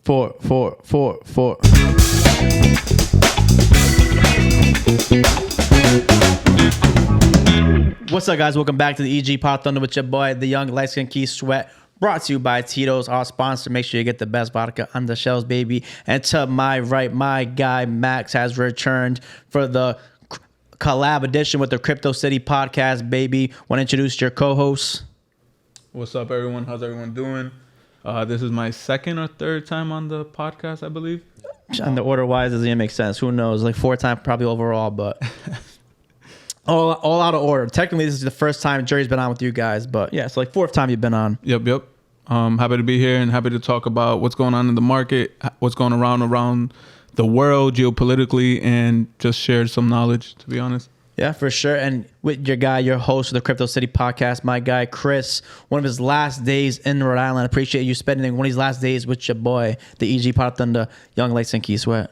four. What's up, guys? Welcome back to the EG Pot Thunder with your boy, the young light-skinned Keith Sweat. Brought to you by Tito's, our sponsor. Make sure you get the best vodka on the shelves, baby. And to my right, my guy Max has returned for the collab edition with the Crypto City podcast, baby. Want to introduce your co-hosts? What's up, everyone? How's everyone doing? This is my second or third time on the podcast, I believe. On the order-wise, doesn't even make sense. Who knows? Like 4 times probably overall, but all out of order. Technically, this is the first time Jerry's been on with you guys, but yeah, it's like 4th time you've been on. Yep. Happy to be here and happy to talk about what's going on in the market, what's going around the world geopolitically, and just share some knowledge, to be honest. Yeah, for sure. And with your guy, your host of the Crypto City podcast, my guy, Chris, one of his last days in Rhode Island. Appreciate you spending one of these last days with your boy, the EG Pot Thunder, young light-skinned Keith Sweat.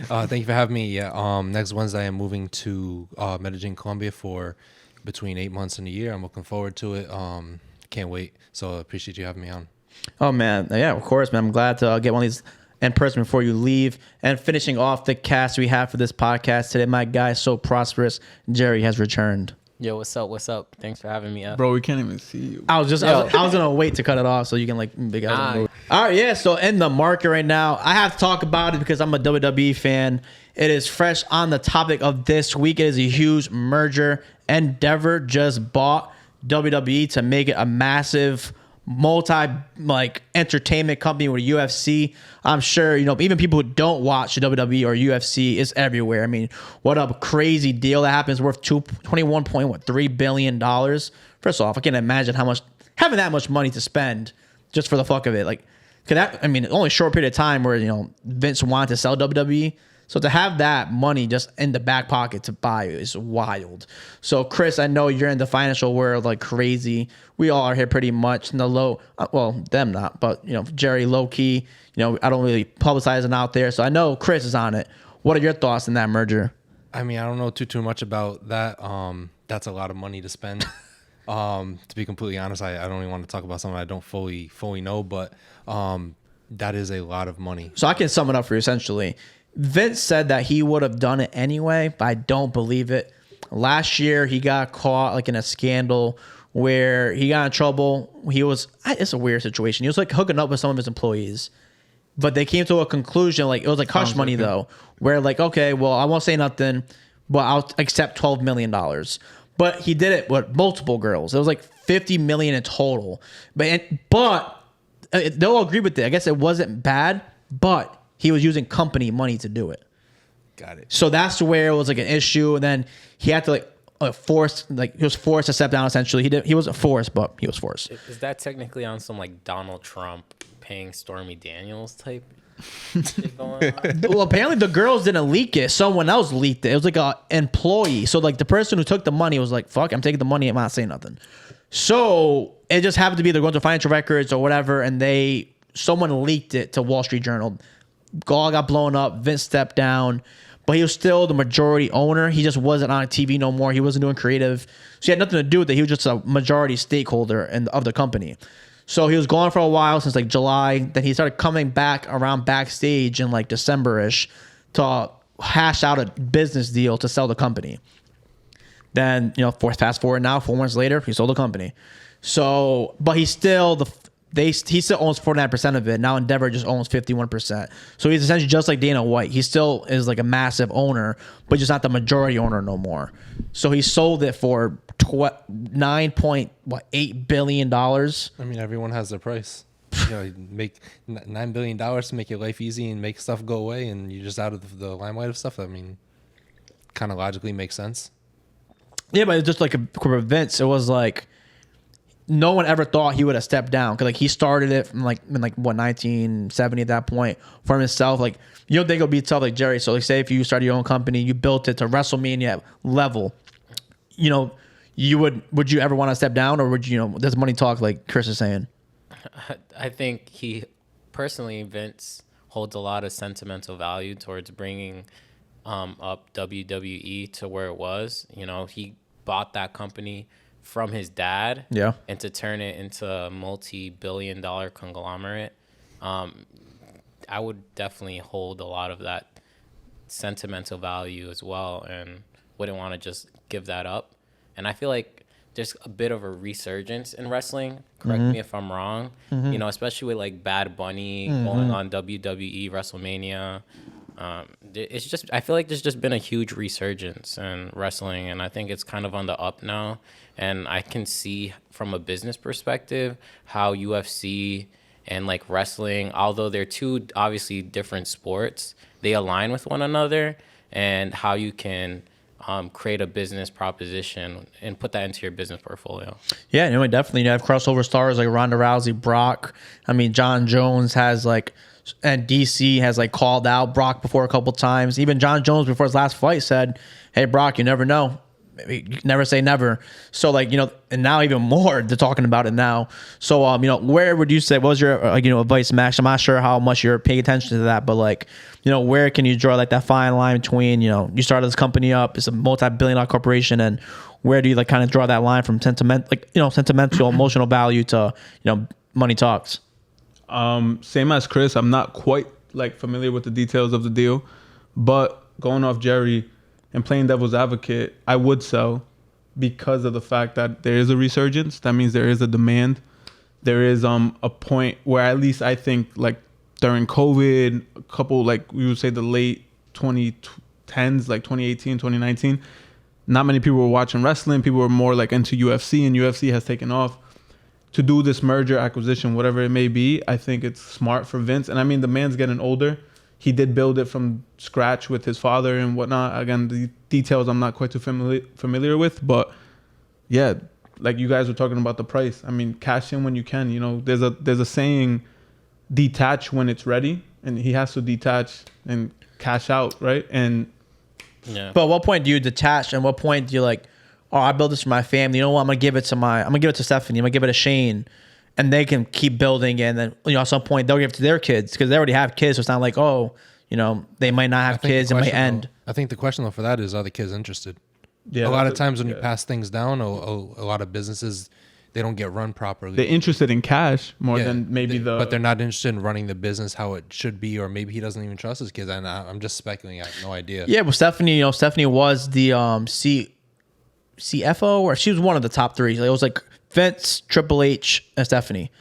Thank you for having me. Yeah, next Wednesday, I'm moving to Medellin, Colombia for between 8 months and a year. I'm looking forward to it. Can't wait. So I appreciate you having me on. Oh, man. Yeah, of course, man. I'm glad to get one of these in person before you leave. And finishing off the cast we have for this podcast today, my guy, so prosperous, Jerry has returned. Yo, what's up? Thanks for having me up. Bro, we can't even see you. I was gonna wait to cut it off so you can like big guys. All right, yeah. So in the market right now, I have to talk about it because I'm a WWE fan. It is fresh on the topic of this week. It is a huge merger. Endeavor just bought WWE to make it a massive entertainment company with UFC. I'm sure, even people who don't watch the WWE or UFC is everywhere. I mean, what a crazy deal that happens, worth $21.3 billion. First off, I can't imagine having that much money to spend just for the fuck of it. Like, only a short period of time where, Vince wanted to sell WWE. So to have that money just in the back pocket to buy is wild. So Chris, I know you're in the financial world like crazy. We all are here pretty much in the low. Well, them not, but Jerry low key. I don't really publicize it out there. So I know Chris is on it. What are your thoughts on that merger? I mean, I don't know too much about that. That's a lot of money to spend. To be completely honest, I don't even want to talk about something I don't fully know, but that is a lot of money. So I can sum it up for you essentially. Vince said that he would have done it anyway, but I don't believe it. Last year, he got caught like in a scandal where he got in trouble. It's a weird situation. He was like hooking up with some of his employees, but they came to a conclusion, like it was like hush money though, where like, okay, well, I won't say nothing, but I'll accept $12 million. But he did it with multiple girls. It was like $50 million in total. But they'll agree with it. I guess it wasn't bad, but he was using company money to do it. Got it. So that's where it was like an issue. And then he had to he was forced to step down essentially. He wasn't forced, but he was forced. Is that technically on some like Donald Trump paying Stormy Daniels type shit going on? Well, apparently the girls didn't leak it. Someone else leaked it. It was like an employee. So like the person who took the money was like, fuck, I'm taking the money. I'm not saying nothing. So it just happened to be they're going to financial records or whatever. And someone leaked it to Wall Street Journal. All got blown up. Vince stepped down, but he was still the majority owner. He just wasn't on TV no more. He wasn't doing creative. So he had nothing to do with it. He was just a majority stakeholder of the company. So he was gone for a while since like July. Then he started coming back around backstage in like December-ish to hash out a business deal to sell the company. Then, fast forward now, 4 months later, he sold the company. So, but he still he still owns 49% of it. Now Endeavor just owns 51%. So he's essentially just like Dana White. He still is like a massive owner, but just not the majority owner no more. So he sold it for $9.8 billion. I mean, everyone has their price. You make $9 billion to make your life easy and make stuff go away, and you're just out of the limelight of stuff. I mean, kind of logically makes sense. Yeah, but it's just like for Vince, it was like no one ever thought he would have stepped down because like he started it from in 1970 at that point for himself. Like you don't think it'll be tough like Jerry. So like say if you started your own company, you built it to WrestleMania level, would you ever want to step down, or would does money talk like Chris is saying? I think Vince holds a lot of sentimental value towards bringing up WWE to where it was. He bought that company from his dad, and to turn it into a multi-billion-dollar conglomerate. I would definitely hold a lot of that sentimental value as well, and wouldn't want to just give that up. And I feel like there's a bit of a resurgence in wrestling. Correct me if I'm wrong. You know, especially with like Bad Bunny going on WWE WrestleMania. It's just, I feel like there's just been a huge resurgence in wrestling, and I think it's kind of on the up now. And I can see from a business perspective how UFC and like wrestling, although they're two obviously different sports, they align with one another, and how you can create a business proposition and put that into your business portfolio. Yeah, you know, definitely. You have crossover stars like Ronda Rousey, Brock. I mean, John Jones has like, and DC has like called out Brock before a couple times. Even John Jones before his last fight said, "Hey, Brock, you never know. You never say never." So like, you know, and now even more they're talking about it now. So you know, where would you say, what was your you know, advice, Max? I'm not sure how much you're paying attention to that, but like, you know, where can you draw like that fine line between, you know, you started this company up, it's a multi-billion-dollar corporation, and where do you like kind of draw that line from sentimental emotional value to, you know, money talks? Same as Chris, I'm not quite like familiar with the details of the deal, but going off Jerry and playing devil's advocate, I would sell because of the fact that there is a resurgence. That means there is a demand. There is a point where at least I think like during COVID, a couple, like we would say the late 2010s, like 2018, 2019, not many people were watching wrestling. People were more like into UFC, and UFC has taken off. To do this merger, acquisition, whatever it may be, I think it's smart for Vince. And I mean, the man's getting older. He did build it from scratch with his father and whatnot. Again, the details I'm not quite too familiar with, but yeah, like you guys were talking about the price. I mean, cash in when you can. You know, there's a saying, detach when it's ready, and he has to detach and cash out, right? And Yeah. But at what point do you detach, and what point do you like, oh, I built this for my family. You know what? I'm gonna give it to Stephanie. I'm gonna give it to Shane, and they can keep building. And then, you know, at some point they'll give it to their kids because they already have kids. So it's not like, oh, you know, they might not have kids. It might end. I think the question though for that is, are the kids interested? yeah, A lot of times when you pass things down, a lot of businesses, they don't get run properly. they're interested in cash more Yeah, than maybe but they're not interested in running the business how it should be, or maybe he doesn't even trust his kids. And I'm just speculating. I have no idea. Yeah, well, Stephanie, you know, Stephanie was the CFO, or she was one of the top three. It was like Vince, Triple H, and Stephanie.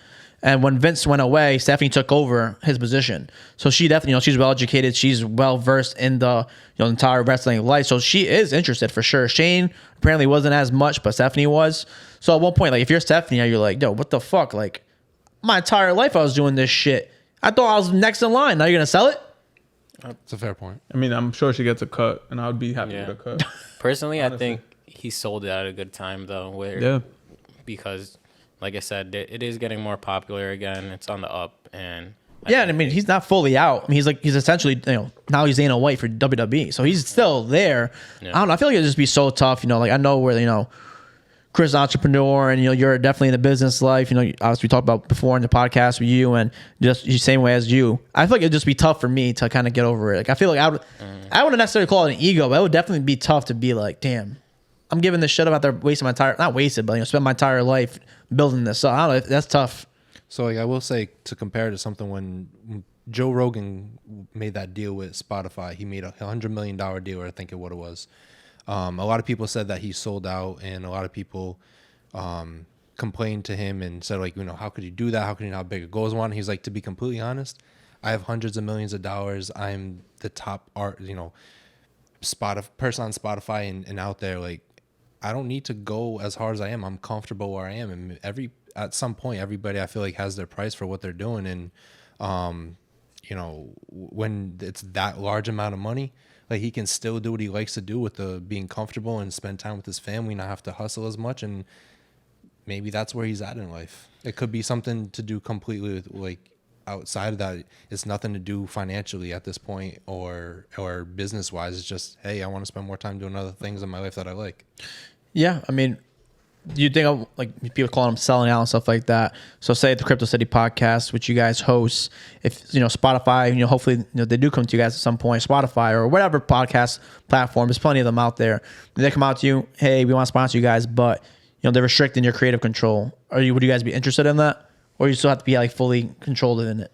And when Vince went away, Stephanie took over his position. So she definitely, you know, she's well educated. She's well versed in the, you know, entire wrestling life. So she is interested for sure. Shane apparently wasn't as much, but Stephanie was. So at one point, like if you're Stephanie, you're like, yo, what the fuck? Like my entire life I was doing this shit. I thought I was next in line. Now you're gonna sell it? It's a fair point. I mean, I'm sure she gets a cut, and I would be happy Yeah. with a cut. Personally, Honestly. I think he sold it at a good time though, Yeah. because like I said, it is getting more popular again. It's on the up, and Yeah, and I mean, he's not fully out. I mean, he's essentially, you know, now he's Dana White for WWE. So he's still there. Yeah. I don't know. I feel like it'd just be so tough. You know, like I know where, you know, Chris is an entrepreneur, and, you know, you're definitely in the business life. You know, obviously we talked about before in the podcast with you, and just the same way as you. I feel like it'd just be tough for me to kind of get over it. Like I feel like I wouldn't necessarily call it an ego, but it would definitely be tough to be like, damn, I'm giving this shit up out there, wasting my entire, not wasted, but, you know, spend my entire life building this. So I don't know, that's tough. So like I will say, to compare it to something, when Joe Rogan made that deal with Spotify, he made $100 million deal, or I think what it was. A lot of people said that he sold out, and a lot of people complained to him and said, like, you know, how could you do that? How can you know how big a goal is one? He's like, to be completely honest, I have hundreds of millions of dollars. I'm the top person on Spotify and out there. Like, I don't need to go as hard as I am. I'm comfortable where I am. And at some point, everybody, I feel like, has their price for what they're doing. And, you know, when it's that large amount of money, like, he can still do what he likes to do with being comfortable and spend time with his family, not have to hustle as much. And maybe that's where he's at in life. It could be something to do completely with, like, outside of that. It's nothing to do financially at this point or business wise. It's just, hey, I want to spend more time doing other things in my life that I like. Yeah, I mean, do you think of, like, people calling them selling out and stuff like that? So say the Crypto City podcast, which you guys host, if, you know, Spotify, you know, hopefully, you know, they do come to you guys at some point, Spotify or whatever podcast platform, there's plenty of them out there. They come out to you, hey, we want to sponsor you guys, but, you know, they're restricting your creative control. Would you guys be interested in that? Or you still have to be like fully controlled in it?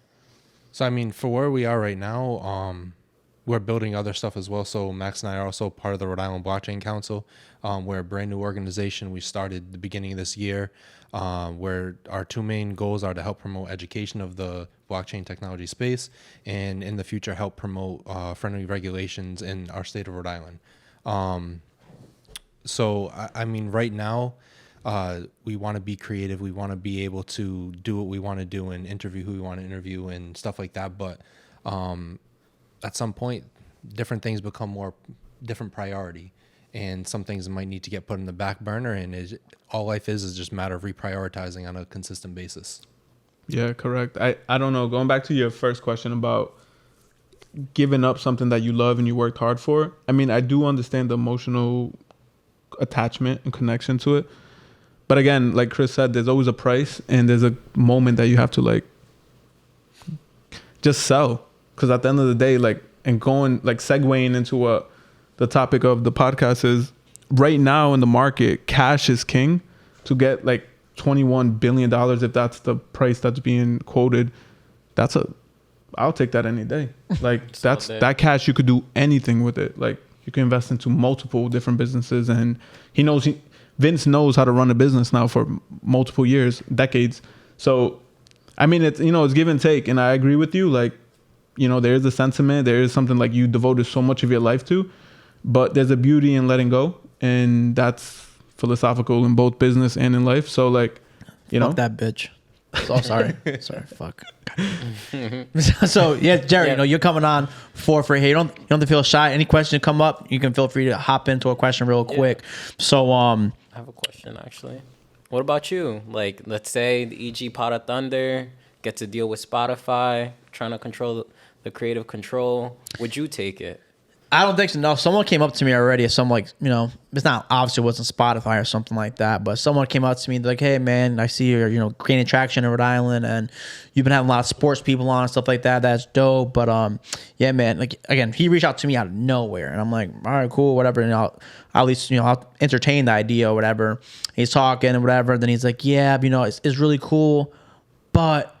So I mean, for where we are right now, we're building other stuff as well. So Max and I are also part of the Rhode Island Blockchain Council. We're a brand new organization. We started the beginning of this year, where our two main goals are to help promote education of the blockchain technology space, and in the future help promote friendly regulations in our state of Rhode Island. So I mean, right now, we want to be creative. We want to be able to do what we want to do and interview who we want to interview and stuff like that. But at some point, different things become more different priority, and some things might need to get put in the back burner. And all life is just a matter of reprioritizing on a consistent basis. Yeah, correct. I don't know. Going back to your first question about giving up something that you love and you worked hard for. I mean, I do understand the emotional attachment and connection to it. But again, like Chris said, there's always a price, and there's a moment that you have to like just sell. Because at the end of the day, like, and going like segueing into what the topic of the podcast is, right now in the market, cash is king. To get like $21 billion, if that's the price that's being quoted, I'll take that any day. Like that cash, you could do anything with it. Like you can invest into multiple different businesses, and Vince knows how to run a business now for multiple years, decades. So, I mean, it's give and take, and I agree with you. Like, there is a sentiment, there is something like you devoted so much of your life to, but there's a beauty in letting go, and that's philosophical in both business and in life. So, like, fuck that bitch. Oh, sorry. Sorry, fuck. So, yeah, Jerry, you're coming on for here. You don't have to feel shy. Any question come up, you can feel free to hop into a question real quick. So, I have a question, actually. What about you? Like, let's say the EG Pot of Thunder gets a deal with Spotify, trying to control the creative control. Would you take it? I don't think so. No, someone came up to me already. It's not obviously it wasn't Spotify or something like that, but someone came up to me like, "Hey, man, I see you're gaining traction in Rhode Island, and you've been having a lot of sports people on and stuff like that. That's dope." But yeah, man. Like again, he reached out to me out of nowhere, and I'm like, "All right, cool, whatever." And I'll at least I'll entertain the idea or whatever. He's talking and whatever. Then he's like, "Yeah, it's really cool, but."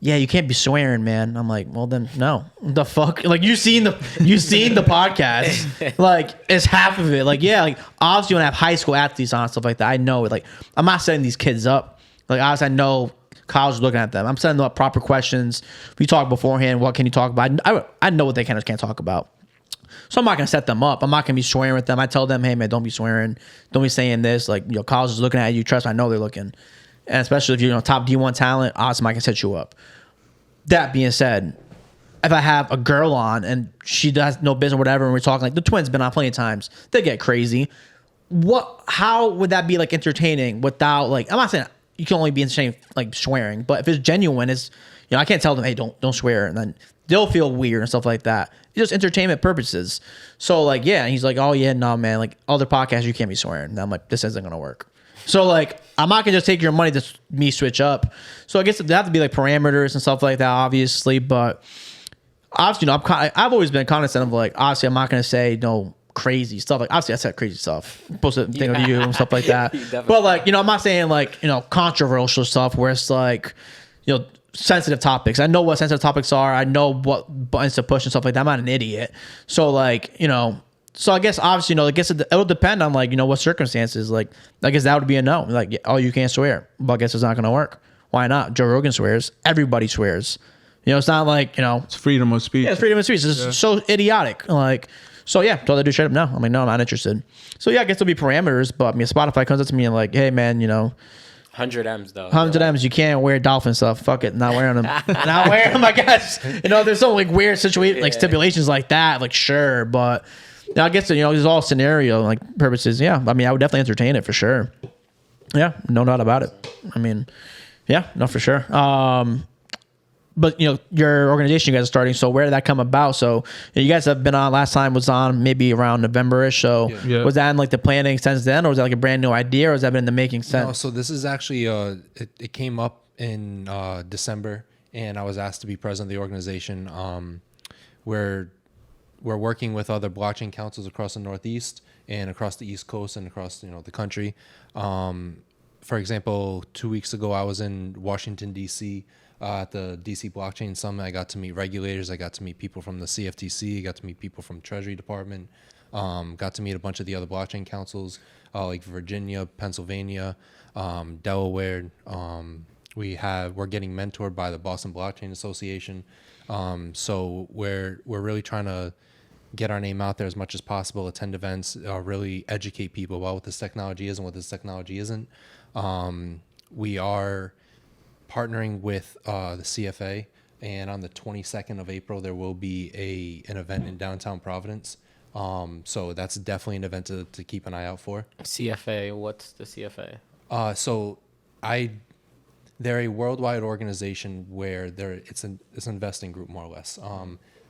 Yeah, you can't be swearing, man. I'm like, well then, no. The fuck? Like you seen the podcast. Like it's half of it. Like, yeah, like obviously when I have high school athletes on stuff like that, I know it. Like I'm not setting these kids up. Like obviously I know college is looking at them. I'm setting them up proper questions. We talk beforehand, what can you talk about? I know what they can or can't talk about. So I'm not gonna set them up. I'm not gonna be swearing with them. I tell them, hey man, don't be swearing. Don't be saying this. Like college is looking at you. Trust me, I know they're looking. And especially if you're top D1 talent, awesome, I can set you up. That being said, if I have a girl on and she does no business or whatever, and we're talking like the twins been on plenty of times, they get crazy. How would that be like entertaining without like, I'm not saying you can only be entertaining like swearing, but if it's genuine, I can't tell them, hey, don't swear, and then they'll feel weird and stuff like that. It's just entertainment purposes. So like, yeah, and he's like, oh yeah, no man, like other podcasts you can't be swearing. And I'm like, this isn't gonna work. So like, I'm not gonna just take your money to me switch up. So I guess there have to be like parameters and stuff like that, obviously. But obviously, I've always been cognizant of like, obviously, I'm not gonna say no crazy stuff. Like obviously, I said crazy stuff. I'm supposed to think of you and stuff like that. But like, I'm not saying like controversial stuff where it's like, sensitive topics. I know what sensitive topics are. I know what buttons to push and stuff like that. I'm not an idiot. So like, So I guess obviously, I guess it'll depend on like, what circumstances. Like, I guess that would be a no. Like, oh, you can't swear. But I guess it's not going to work. Why not? Joe Rogan swears. Everybody swears. It's not like, It's freedom of speech. Yeah, it's freedom of speech. It's so idiotic. Like, so yeah, so they do straight up no. I'm like, no, I'm not interested. So yeah, I guess there'll be parameters. But Spotify comes up to me and like, hey man, 100 M's though. 100 M's, you can't wear dolphin stuff. Fuck it, not wearing them. Not wearing them, I guess. There's some like weird situation, like stipulations like that. Like sure, but. Now, I guess, it's all scenario like purposes. Yeah. I mean, I would definitely entertain it for sure. Yeah. No doubt about it. I mean, yeah, no, for sure. But, your organization you guys are starting. So where did that come about? So you guys have been on, last time was on maybe around November-ish. So was that in like the planning since then, or was that like a brand new idea, or has that been in the making sense? No, so this is actually, it came up in December, and I was asked to be president of the organization where we're working with other blockchain councils across the Northeast and across the East Coast and across the country. For example, 2 weeks ago, I was in Washington, D.C. at the DC Blockchain Summit. I got to meet regulators. I got to meet people from the CFTC. I got to meet people from Treasury Department. Got to meet a bunch of the other blockchain councils, like Virginia, Pennsylvania, Delaware. We're getting mentored by the Boston Blockchain Association. So we're really trying to get our name out there as much as possible, attend events, really educate people about what this technology is and what this technology isn't. We are partnering with the CFA, and on the 22nd of April, there will be an event in downtown Providence. So that's definitely an event to keep an eye out for. CFA, what's the CFA? They're a worldwide organization where it's an investing group, more or less.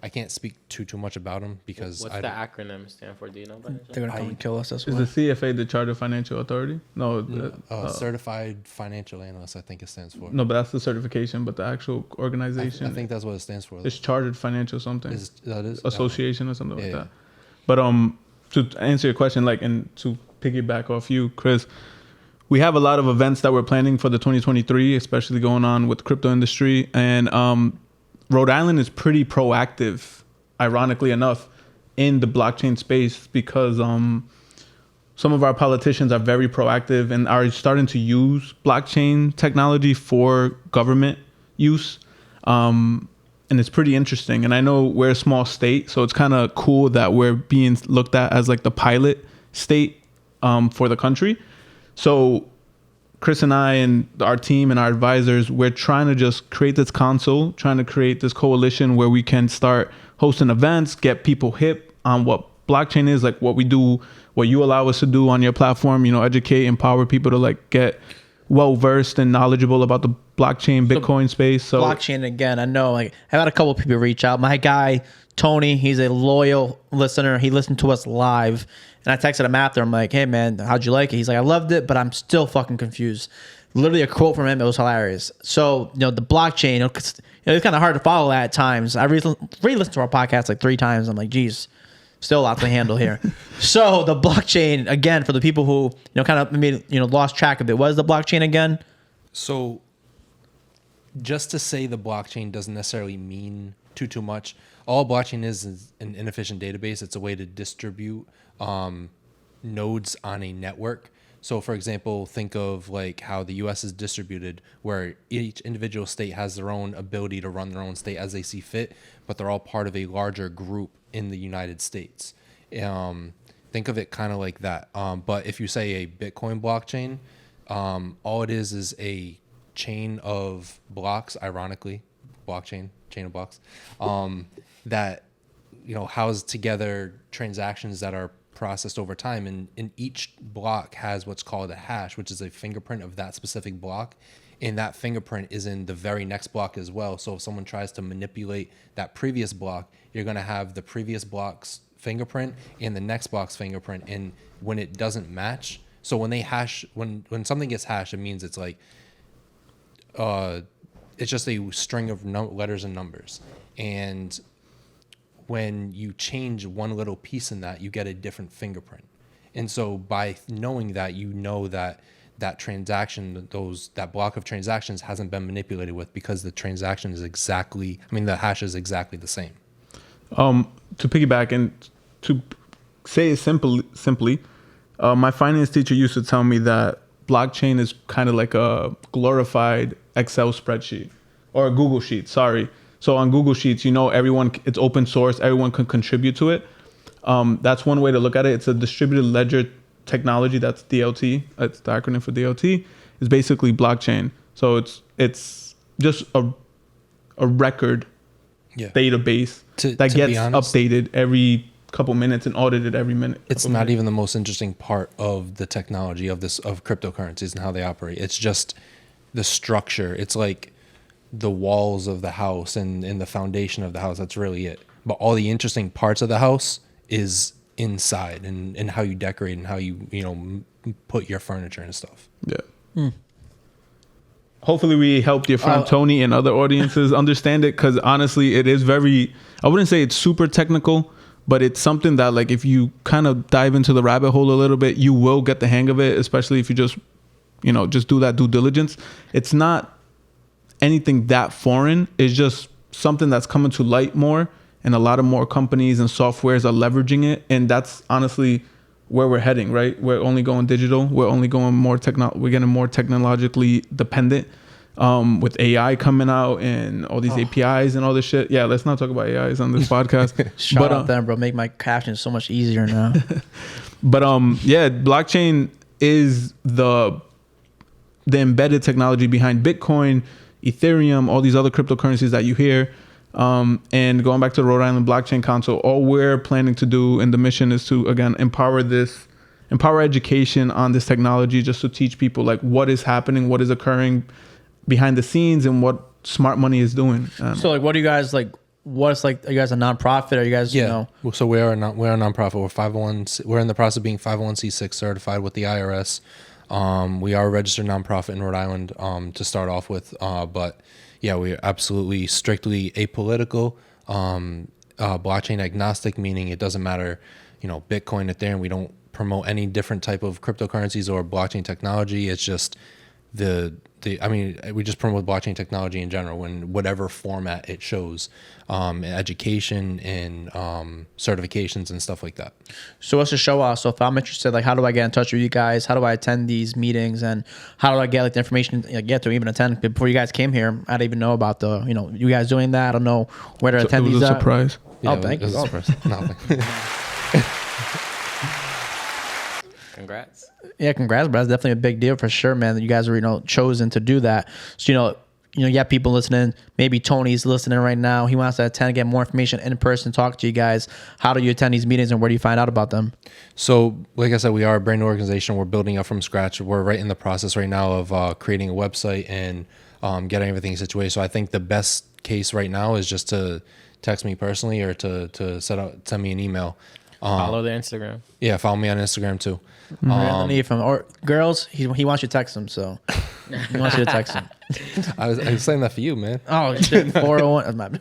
I can't speak too much about them because what's the acronym stand for? Do you know? They're gonna come and kill us. That's Is why. the CFA the Chartered Financial Authority? No, Certified Financial Analyst, I think it stands for. no, but that's the certification. But the actual organization, I think that's what it stands for. it's Chartered Financial something. That is Association or something like Yeah. that. But to answer your question, like, and to piggyback off you, Chris, we have a lot of events that we're planning for the 2023, especially going on with crypto industry, and Rhode Island is pretty proactive, ironically enough, in the blockchain space because some of our politicians are very proactive and are starting to use blockchain technology for government use. And it's pretty interesting. And I know we're a small state, so it's kind of cool that we're being looked at as like the pilot state for the country. So Chris and I and our team and our advisors, we're trying to just create this council, trying to create this coalition where we can start hosting events, get people hip on what blockchain is, like what we do, what you allow us to do on your platform, educate, empower people to like get well-versed and knowledgeable about the blockchain, Bitcoin space. So Blockchain again. I know. Like I've had a couple of people reach out. My guy Tony, he's a loyal listener. He listened to us live, and I texted him after. I'm like, "Hey man, how'd you like it?" He's like, "I loved it, but I'm still fucking confused." Literally a quote from him. It was hilarious. So the blockchain. It's kind of hard to follow that at times. I re-listened to our podcast like 3 times. I'm like, geez, still a lot to handle here. So the blockchain again, for the people who kind of maybe lost track of it. What is the blockchain again? So just to say the blockchain doesn't necessarily mean too much. All blockchain is an inefficient database. It's a way to distribute nodes on a network. So for example, think of like how the US is distributed, where each individual state has their own ability to run their own state as they see fit, but they're all part of a larger group in the United States. Think of it kind of like that. But if you say a Bitcoin blockchain, all it is a chain of blocks, ironically, chain of blocks, that house together transactions that are processed over time, and each block has what's called a hash, which is a fingerprint of that specific block, and that fingerprint is in the very next block as well. So if someone tries to manipulate that previous block, you're going to have the previous block's fingerprint and the next block's fingerprint, and when it doesn't match, so when they hash, when something gets hashed, it means it's like it's just a string of letters and numbers, and when you change one little piece in that, you get a different fingerprint. And so by knowing that, that transaction, that block of transactions hasn't been manipulated with, because the transaction is the hash is exactly the same. To piggyback and to say it simply, my finance teacher used to tell me that blockchain is kind of like a glorified Excel spreadsheet or a Google Sheet. Sorry. So on Google Sheets, everyone, it's open source. Everyone can contribute to it. That's one way to look at it. It's a distributed ledger technology. That's DLT. It's the acronym for DLT. It's basically blockchain. So it's just a record database that gets updated every couple minutes and audited every minute. It's not even the most interesting part of the technology of cryptocurrencies and how they operate. It's just the structure. It's like the walls of the house and the foundation of the house. That's really it. But all the interesting parts of the house is inside, and how you decorate and how you put your furniture and stuff. Yeah. Hopefully we helped your friend Tony and other audiences understand it, because honestly, it is very, I wouldn't say it's super technical, but it's something that, like, if you kind of dive into the rabbit hole a little bit, you will get the hang of it, especially if you just do that due diligence. It's not anything that foreign. It's just something that's coming to light more, and a lot of more companies and softwares are leveraging it. And that's honestly where we're heading, right? We're only going digital. We're only going more we're getting more technologically dependent. With AI coming out and all these APIs and all this shit. Yeah, let's not talk about AIs on this podcast. Shout out them, bro. Make my captions so much easier now. But yeah, blockchain is the embedded technology behind Bitcoin, Ethereum, all these other cryptocurrencies that you hear. And going back to the Rhode Island Blockchain Council, all we're planning to do, and the mission is to, again, empower education on this technology, just to teach people like what is happening, what is occurring behind the scenes, and what smart money is doing. So like, what do you guys like? What's like? Are you guys a nonprofit? Are you guys? Yeah. You know? So we're a nonprofit. We're 501. We're in the process of being 501c6 certified with the IRS. We are a registered nonprofit in Rhode Island to start off with. But yeah, we are absolutely strictly apolitical, blockchain agnostic, meaning it doesn't matter, Bitcoin, Ethereum. We don't promote any different type of cryptocurrencies or blockchain technology. It's just we just promote blockchain technology in general in whatever format it shows, education and certifications and stuff like that. So what's the show off? So if I'm interested, like, how do I get in touch with you guys? How do I attend these meetings? And how do I get like the information, get to even attend? Before you guys came here, I didn't even know about you guys doing that. I don't know where to attend these. It was a surprise. Yeah, thank you. Nothing. Congrats. Yeah, congrats, bro. That's definitely a big deal for sure, man, that you guys were, chosen to do that. So, you have people listening. Maybe Tony's listening right now. He wants to attend, get more information in person, talk to you guys. How do you attend these meetings and where do you find out about them? So, like I said, we are a brand new organization. We're building up from scratch. We're right in the process right now of creating a website and getting everything situated. So I think the best case right now is just to text me personally or to send me an email. Follow their Instagram. Yeah, follow me on Instagram too. Need from or girls, he wants you to text him, so he wants you to text him. I was saying that for you, man. Oh shit, 401.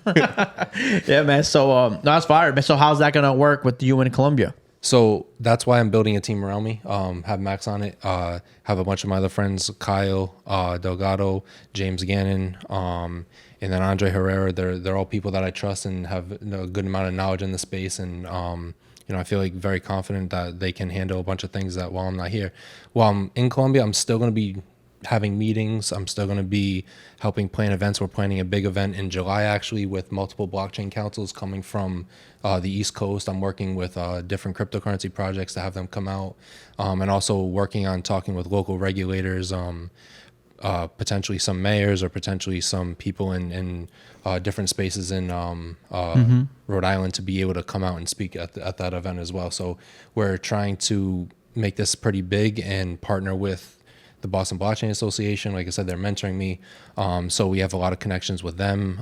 Yeah, man. So no, that's fire. So how's that gonna work with you in Colombia? So that's why I'm building a team around me. Have Max on it. Have a bunch of my other friends, Kyle, Delgado, James Gannon, and then Andre Herrera. They're all people that I trust and have a good amount of knowledge in the space. And I feel like very confident that they can handle a bunch of things that while I'm not here. While I'm in Colombia, I'm still going to be having meetings. I'm still going to be helping plan events. We're planning a big event in July, actually, with multiple blockchain councils coming from the East Coast. I'm working with different cryptocurrency projects to have them come out, and also working on talking with local regulators, potentially some mayors or potentially some people in different spaces in Rhode Island to be able to come out and speak at that event as well. So we're trying to make this pretty big and partner with the Boston Blockchain Association. Like I said, they're mentoring me. So we have a lot of connections with them.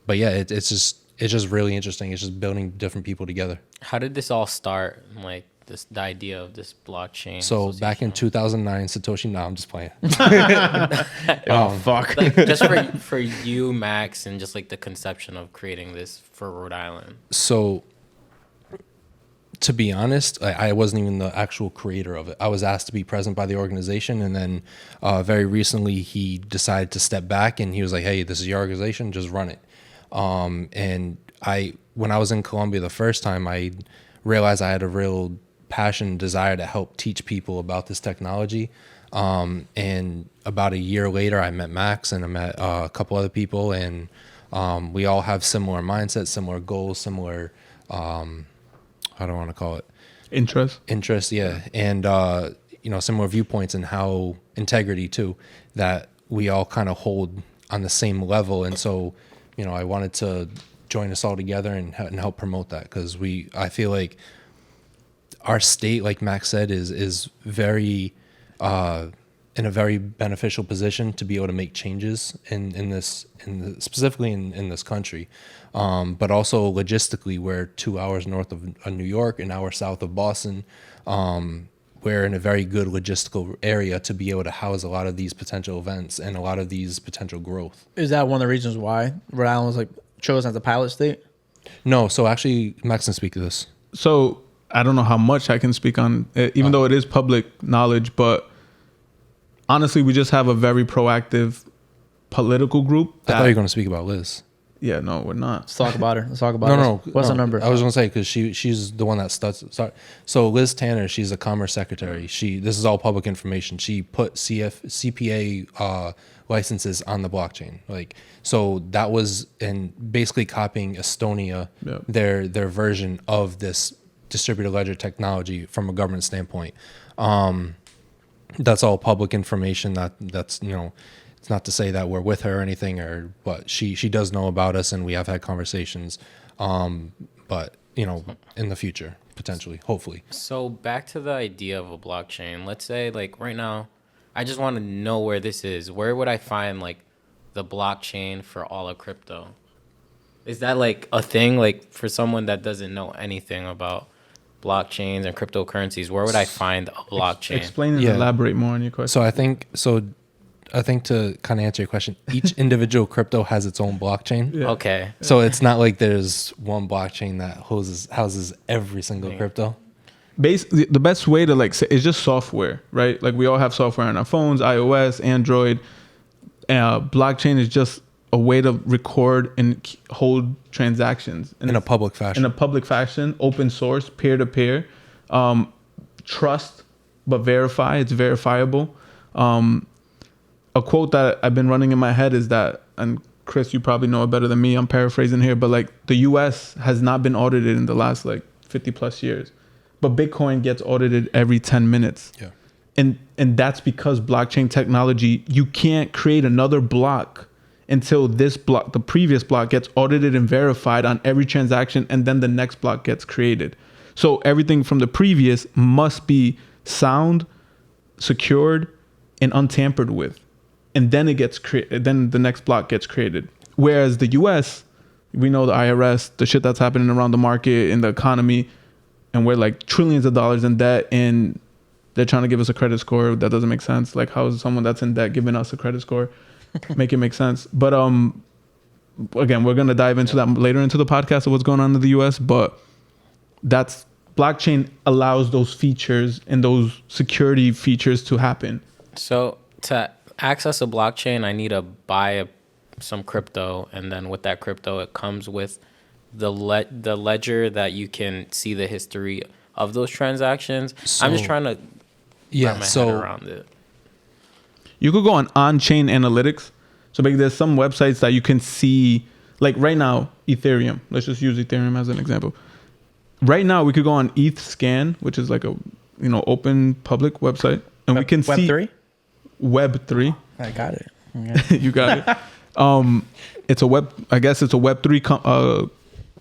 But yeah, it's just really interesting. It's just building different people together. How did this all start? Like the idea of this blockchain. So back in 2009, Satoshi. No, I'm just playing. Fuck. Like just for you, Max, and just like the conception of creating this for Rhode Island. So to be honest, I wasn't even the actual creator of it. I was asked to be present by the organization, and then very recently he decided to step back, and he was like, "Hey, this is your organization, just run it." And when I was in Colombia the first time, I realized I had a real passion, desire to help teach people about this technology. And about a year later, I met Max and I met a couple other people, and we all have similar mindsets, similar goals, similar, how do I want to call it? Interest, yeah. And, similar viewpoints and how integrity too, that we all kind of hold on the same level. And so, I wanted to join us all together and help promote that, because I feel like our state, like Max said, is very in a very beneficial position to be able to make changes specifically in this country, but also logistically, we're 2 hours north of New York, an hour south of Boston. We're in a very good logistical area to be able to house a lot of these potential events and a lot of these potential growth. Is that one of the reasons why Rhode Island was chosen as a pilot state? No, so actually, Max can speak to this. So I don't know how much I can speak on it, even though it is public knowledge, but honestly, we just have a very proactive political group. I thought you were going to speak about Liz. Yeah, no, we're not. Let's talk about her. Let's talk about No, What's the number? I was gonna say because she's the one that starts. Sorry. So Liz Tanner, she's a commerce secretary. This is all public information. She put CPA licenses on the blockchain. Like, so that was basically copying Estonia, Yep. their version of this distributed ledger technology from a government standpoint. That's all public information. That's it's not to say that we're with her or anything, but she does know about us, and we have had conversations. But in the future, potentially, hopefully. So back to the idea of a blockchain. Let's say like right now, I just want to know where this is. Where would I find like the blockchain for all of crypto? Is that like a thing like for someone that doesn't know anything about blockchains and cryptocurrencies? Where would I find a blockchain? Explain and elaborate more on your question. So I think to kind of answer your question, each individual crypto has its own blockchain. Yeah. Okay. So it's not like there's one blockchain that houses every single crypto. Basically, the best way to like say it's just software, right? Like we all have software on our phones, iOS, Android. Blockchain is just a way to record and hold transactions In a public fashion. Open source, peer to peer, trust but verify. It's verifiable. A quote that I've been running in my head is that, and Chris, you probably know it better than me, I'm paraphrasing here, but like the US has not been audited in the last like 50 plus years, but Bitcoin gets audited every 10 minutes. Yeah. And that's because blockchain technology, you can't create another block until this block, the previous block, gets audited and verified on every transaction, and then the next block gets created. So everything from the previous must be sound, secured, and untampered with. And then it gets created. Then the next block gets created. Whereas the U.S., we know the IRS, the shit that's happening around the market in the economy, and we're like trillions of dollars in debt, and they're trying to give us a credit score that doesn't make sense. Like, how is someone that's in debt giving us a credit score? Make it make sense. But again, we're gonna dive into that later into the podcast of what's going on in the U.S. But that's blockchain allows those features and those security features to happen. So to access a blockchain, I need to buy some crypto, and then with that crypto, it comes with the ledger that you can see the history of those transactions. I'm just trying to wrap my head around it. You could go on-chain analytics. So maybe there's some websites that you can see, like right now, Ethereum. Let's just use Ethereum as an example. Right now, we could go on ETHScan, which is like a open public website, and we can see Web3. Web3. I got it. Okay. You got it. It's a Web3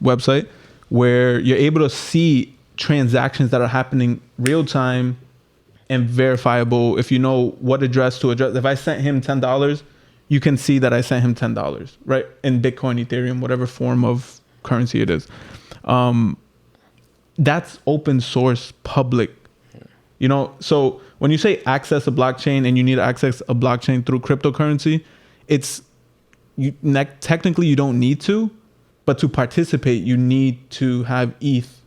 website where you're able to see transactions that are happening real time and verifiable. If you know what address to address, if I sent him $10, you can see that I sent him $10, right? In Bitcoin, Ethereum, whatever form of currency it is. That's open source, public. So when you say access a blockchain and you need to access a blockchain through cryptocurrency, technically you don't need to, but to participate, you need to have ETH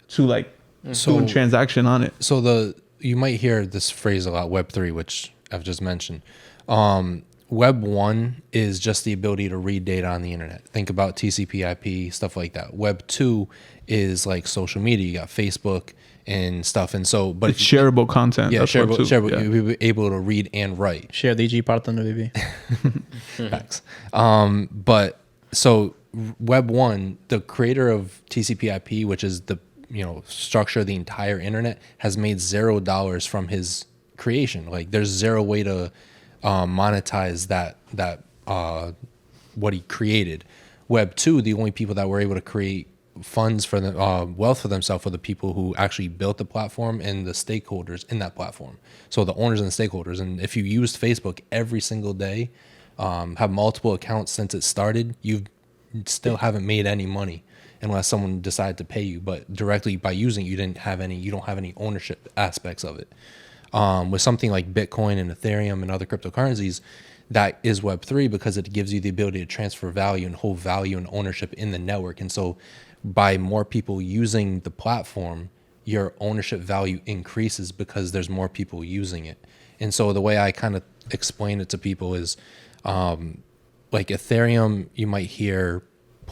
to do a transaction on it. So you might hear this phrase a lot, Web3, which I've just mentioned. Web 1 is just the ability to read data on the internet. Think about TCP/IP, stuff like that. Web 2 is like social media. You got Facebook and stuff, and so but it's shareable content. Yeah, that's shareable. Yeah. You'll be able to read and write. Share DG partner baby. Facts. But so Web 1, the creator of TCP/IP, which is the structure of the entire internet, has made $0 from his creation. Like there's zero way to monetize that what he created. Web 2, the only people that were able to create funds for the wealth for themselves were the people who actually built the platform and the stakeholders in that platform. So the owners and the stakeholders. And if you used Facebook every single day, have multiple accounts since it started, you still haven't made any money unless someone decided to pay you. But directly by using it, you don't have any ownership aspects of it. With something like Bitcoin and Ethereum and other cryptocurrencies, that is Web3 because it gives you the ability to transfer value and hold value and ownership in the network. And so by more people using the platform, your ownership value increases because there's more people using it. And so the way I kind of explain it to people is like Ethereum, you might hear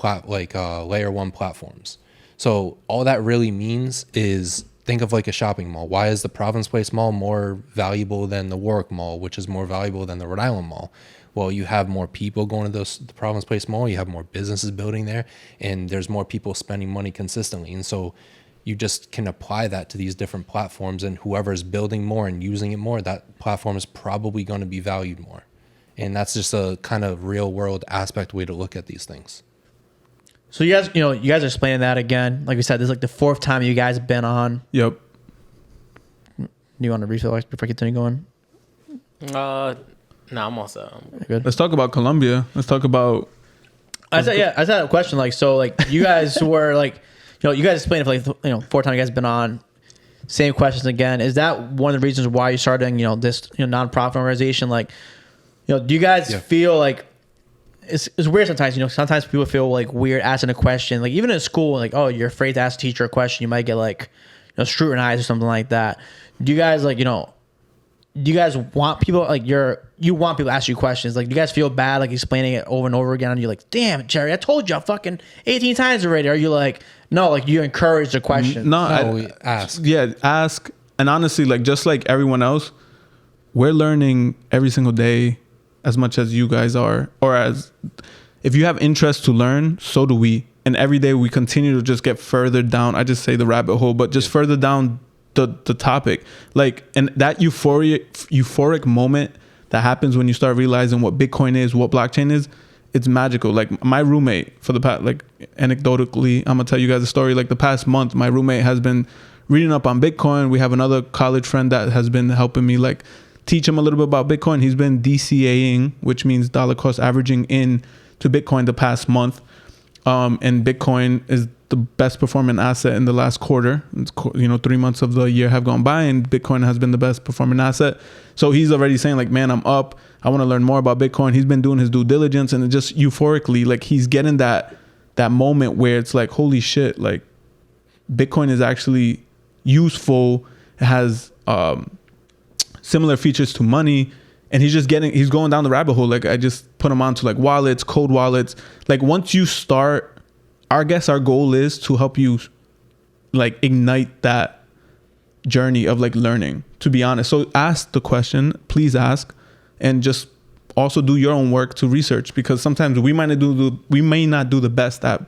layer 1 platforms. So all that really means is, think of like a shopping mall. Why is the Province Place Mall more valuable than the Warwick Mall, which is more valuable than the Rhode Island Mall? Well, you have more people going to the Province Place Mall, you have more businesses building there, and there's more people spending money consistently. And so you just can apply that to these different platforms, and whoever's building more and using it more, that platform is probably going to be valued more. And that's just a kind of real world aspect way to look at these things. So you guys are explaining that again. Like we said, this is like the 4th time you guys have been on. Yep. Do you want to refill before I continue going? No, I'm all set. Good. Let's talk about Colombia. Let's talk about. I just had a question. Like, so like you guys were like, you guys explained it for like 4 times you guys have been on. Same questions again. Is that one of the reasons why you're starting this nonprofit organization? Like, do you guys feel like it's weird sometimes? Sometimes people feel like weird asking a question. Like even in school, like, oh, you're afraid to ask a teacher a question, you might get like scrutinized or something like that. Do you guys like do you guys want people like you want people to ask you questions? Like, do you guys feel bad like explaining it over and over again, and you're like, damn, Jerry, I told you fucking 18 times already? Are you like, no, like you encourage the question? No, ask. Yeah, ask. And honestly, like just like everyone else, we're learning every single day as much as you guys are, or as if you have interest to learn, so do we. And every day we continue to just get further down. I just say the rabbit hole, but just further down the topic. Like, and that euphoric moment that happens when you start realizing what Bitcoin is, what blockchain is, it's magical. Like my roommate for the past, like anecdotally, I'm gonna tell you guys a story. Like the past month, my roommate has been reading up on Bitcoin. We have another college friend that has been helping me like teach him a little bit about Bitcoin. He's been DCAing, which means dollar cost averaging in to Bitcoin the past month. And Bitcoin is the best performing asset in the last quarter. It's, 3 months of the year have gone by, and Bitcoin has been the best performing asset. So he's already saying like, man, I'm up. I want to learn more about Bitcoin. He's been doing his due diligence, and it just euphorically, like he's getting that moment where it's like, holy shit, like Bitcoin is actually useful. It has similar features to money. And he's going down the rabbit hole. Like I just put him onto like wallets, cold wallets. Like once you start, our goal is to help you like ignite that journey of like learning, to be honest. So ask the question, please ask, and just also do your own work to research, because sometimes we may not do the best at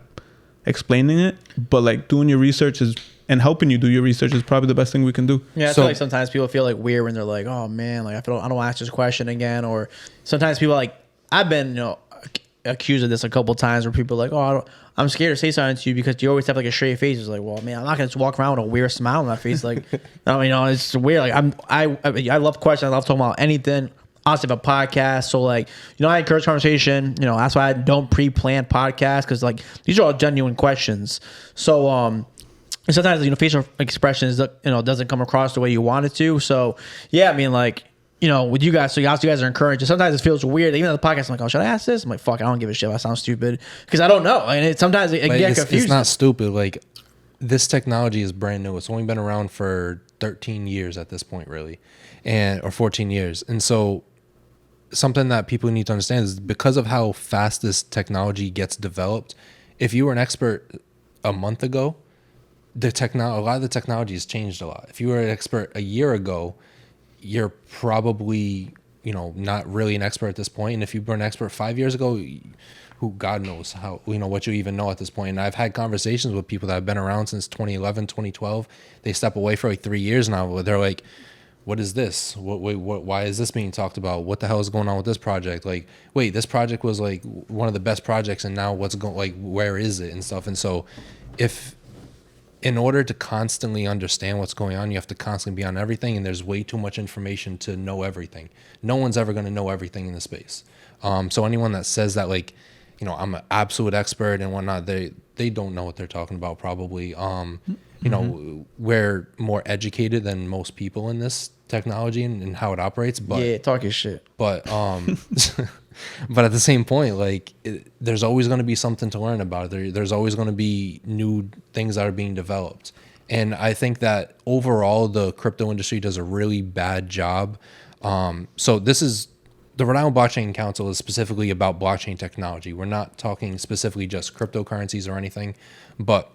explaining it, but like doing your research and helping you do your research is probably the best thing we can do. Yeah, I feel like sometimes people feel like weird when they're like, oh man, like I don't want to ask this question again. Or sometimes people like, I've been accused of this a couple of times where people are like, oh, I'm scared to say something to you because you always have like a straight face. It's like, well, man, I'm not gonna just walk around with a weird smile on my face. Like, it's weird. Like I love questions. I love talking about anything. Honestly, have a podcast. So like, I encourage conversation. That's why I don't pre-plan podcasts, because like these are all genuine questions. So and sometimes facial expressions doesn't come across the way you want it to. So yeah, I mean like with you guys, so you guys are encouraging. Sometimes it feels weird. Even on the podcast, I'm like, oh, should I ask this? I'm like, fuck, I don't give a shit. I sound stupid because I don't know. And sometimes it gets confusing. It's not stupid. Like this technology is brand new. It's only been around for 13 years at this point, really, or 14 years. And so something that people need to understand is because of how fast this technology gets developed. If you were an expert a month ago, a lot of the technology has changed a lot. If you were an expert a year ago, you're probably, not really an expert at this point. And if you were an expert 5 years ago, who God knows how, what you even know at this point. And I've had conversations with people that have been around since 2011, 2012. They step away for like 3 years now. They're like, what is this? Why is this being talked about? What the hell is going on with this project? Like, wait, this project was like one of the best projects, and now where is it and stuff? And so in order to constantly understand what's going on, you have to constantly be on everything, and there's way too much information to know everything. No one's ever going to know everything in the space. So anyone that says that, like, I'm an absolute expert and whatnot, they don't know what they're talking about probably. We're more educated than most people in this technology and how it operates. But yeah, talk your shit. But but at the same point, like there's always going to be something to learn about it. There's always going to be new things that are being developed. And I think that overall the crypto industry does a really bad job. So this is the Rhode Island Blockchain Council is specifically about blockchain technology. We're not talking specifically just cryptocurrencies or anything, but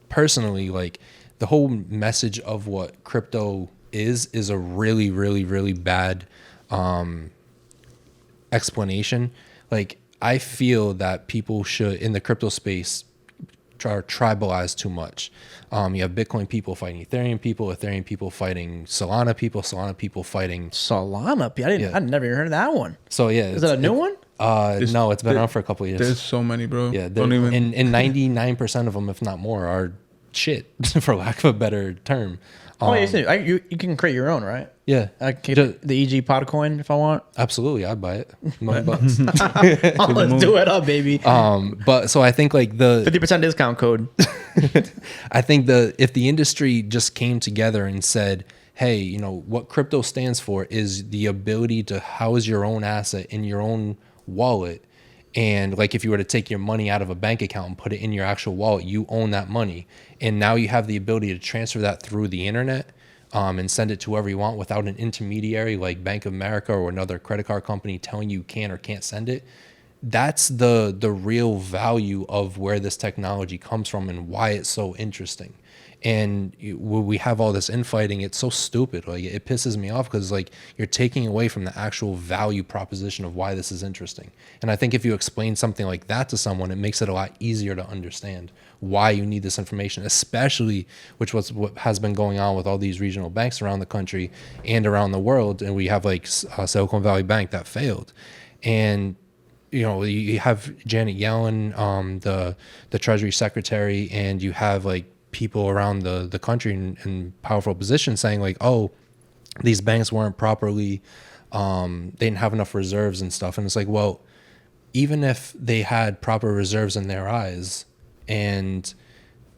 personally, like the whole message of what crypto is a really, really, really bad explanation. Like I feel that people should in the crypto space tribalize too much. You have Bitcoin people fighting Ethereum people fighting Solana people fighting Solana. I never even heard of that one. So yeah, is that a new one? No, it's been around for a couple of years. There's so many, bro. Yeah, and 99% of them, if not more, are shit, for lack of a better term. You can create your own, right? Yeah, I can get the EG Podcoin if I want. Absolutely, I'd buy it. $1 Let's do it up, baby. But so I think like the 50% discount code. I think if the industry just came together and said, hey, you know, what crypto stands for is the ability to house your own asset in your own wallet. And like if you were to take your money out of a bank account and put it in your actual wallet, you own that money. And now you have the ability to transfer that through the internet and send it to whoever you want without an intermediary like Bank of America or another credit card company telling you can or can't send it. That's the real value of where this technology comes from and why it's so interesting. And we have all this infighting. It's so stupid. Like it pisses me off because like you're taking away from the actual value proposition of why this is interesting. And I think if you explain something like that to someone, it makes it a lot easier to understand why you need this information, especially what has been going on with all these regional banks around the country and around the world. And we have like Silicon Valley Bank that failed. And you know, you have Janet Yellen, the Treasury Secretary, and you have like people around the country in powerful positions saying like, oh, these banks weren't properly, they didn't have enough reserves and stuff. And it's like, well, even if they had proper reserves in their eyes and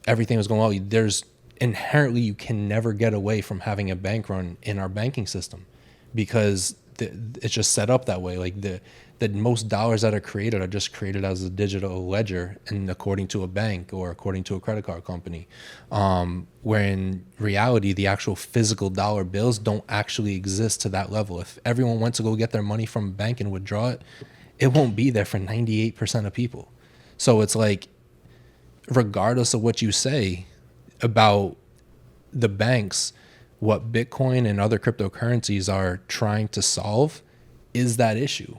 everything was going well, there's inherently, you can never get away from having a bank run in our banking system because it's just set up that way. Like the most dollars that are created are just created as a digital ledger and according to a bank or according to a credit card company. Where in reality, the actual physical dollar bills don't actually exist to that level. If everyone went to go get their money from a bank and withdraw it, it won't be there for 98% of people. So it's like, regardless of what you say about the banks, what Bitcoin and other cryptocurrencies are trying to solve is that issue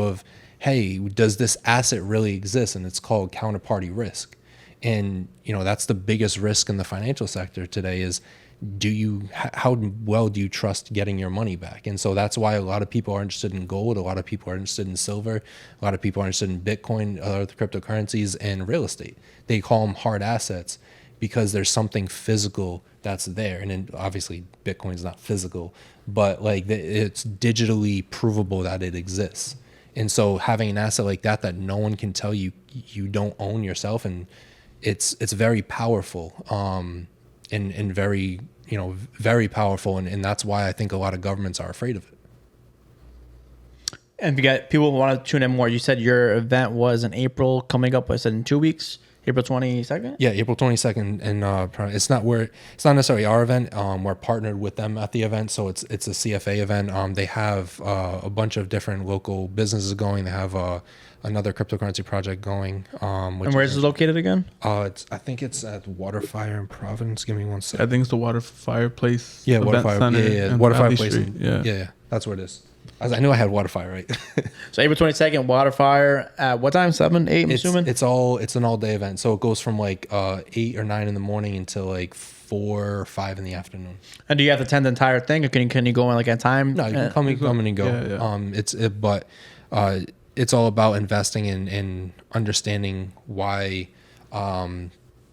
of, hey, does this asset really exist? And it's called counterparty risk. And, you know, that's the biggest risk in the financial sector today is how well do you trust getting your money back? And so that's why a lot of people are interested in gold. A lot of people are interested in silver. A lot of people are interested in Bitcoin, other cryptocurrencies, and real estate. They call them hard assets because there's something physical that's there. And then obviously Bitcoin's not physical, but like it's digitally provable that it exists. And so having an asset like that no one can tell you don't own yourself, and it's very powerful, and very, you know, very powerful. And that's why I think a lot of governments are afraid of it. And if you got people who want to tune in more, you said your event was in April coming up. I said in 2 weeks. April 22nd? Yeah, April 22nd, and it's not necessarily our event. We're partnered with them at the event, so it's a CFA event. They have a bunch of different local businesses going. They have another cryptocurrency project going. And where is it located again? I think it's at Waterfire in Providence. Give me 1 second. I think it's the Waterfire Place. Yeah, Waterfire. Yeah, Waterfire Place. Yeah, that's where it is. I knew I had Waterfire right. So April 22nd, Waterfire at what time? 7, 8, I'm assuming? It's an all day event. So it goes from like 8 or 9 in the morning until like 4 or 5 in the afternoon. And do you have to attend the entire thing, or can you go in like at time? No, you can come in and go. Yeah. It's all about investing and understanding why. I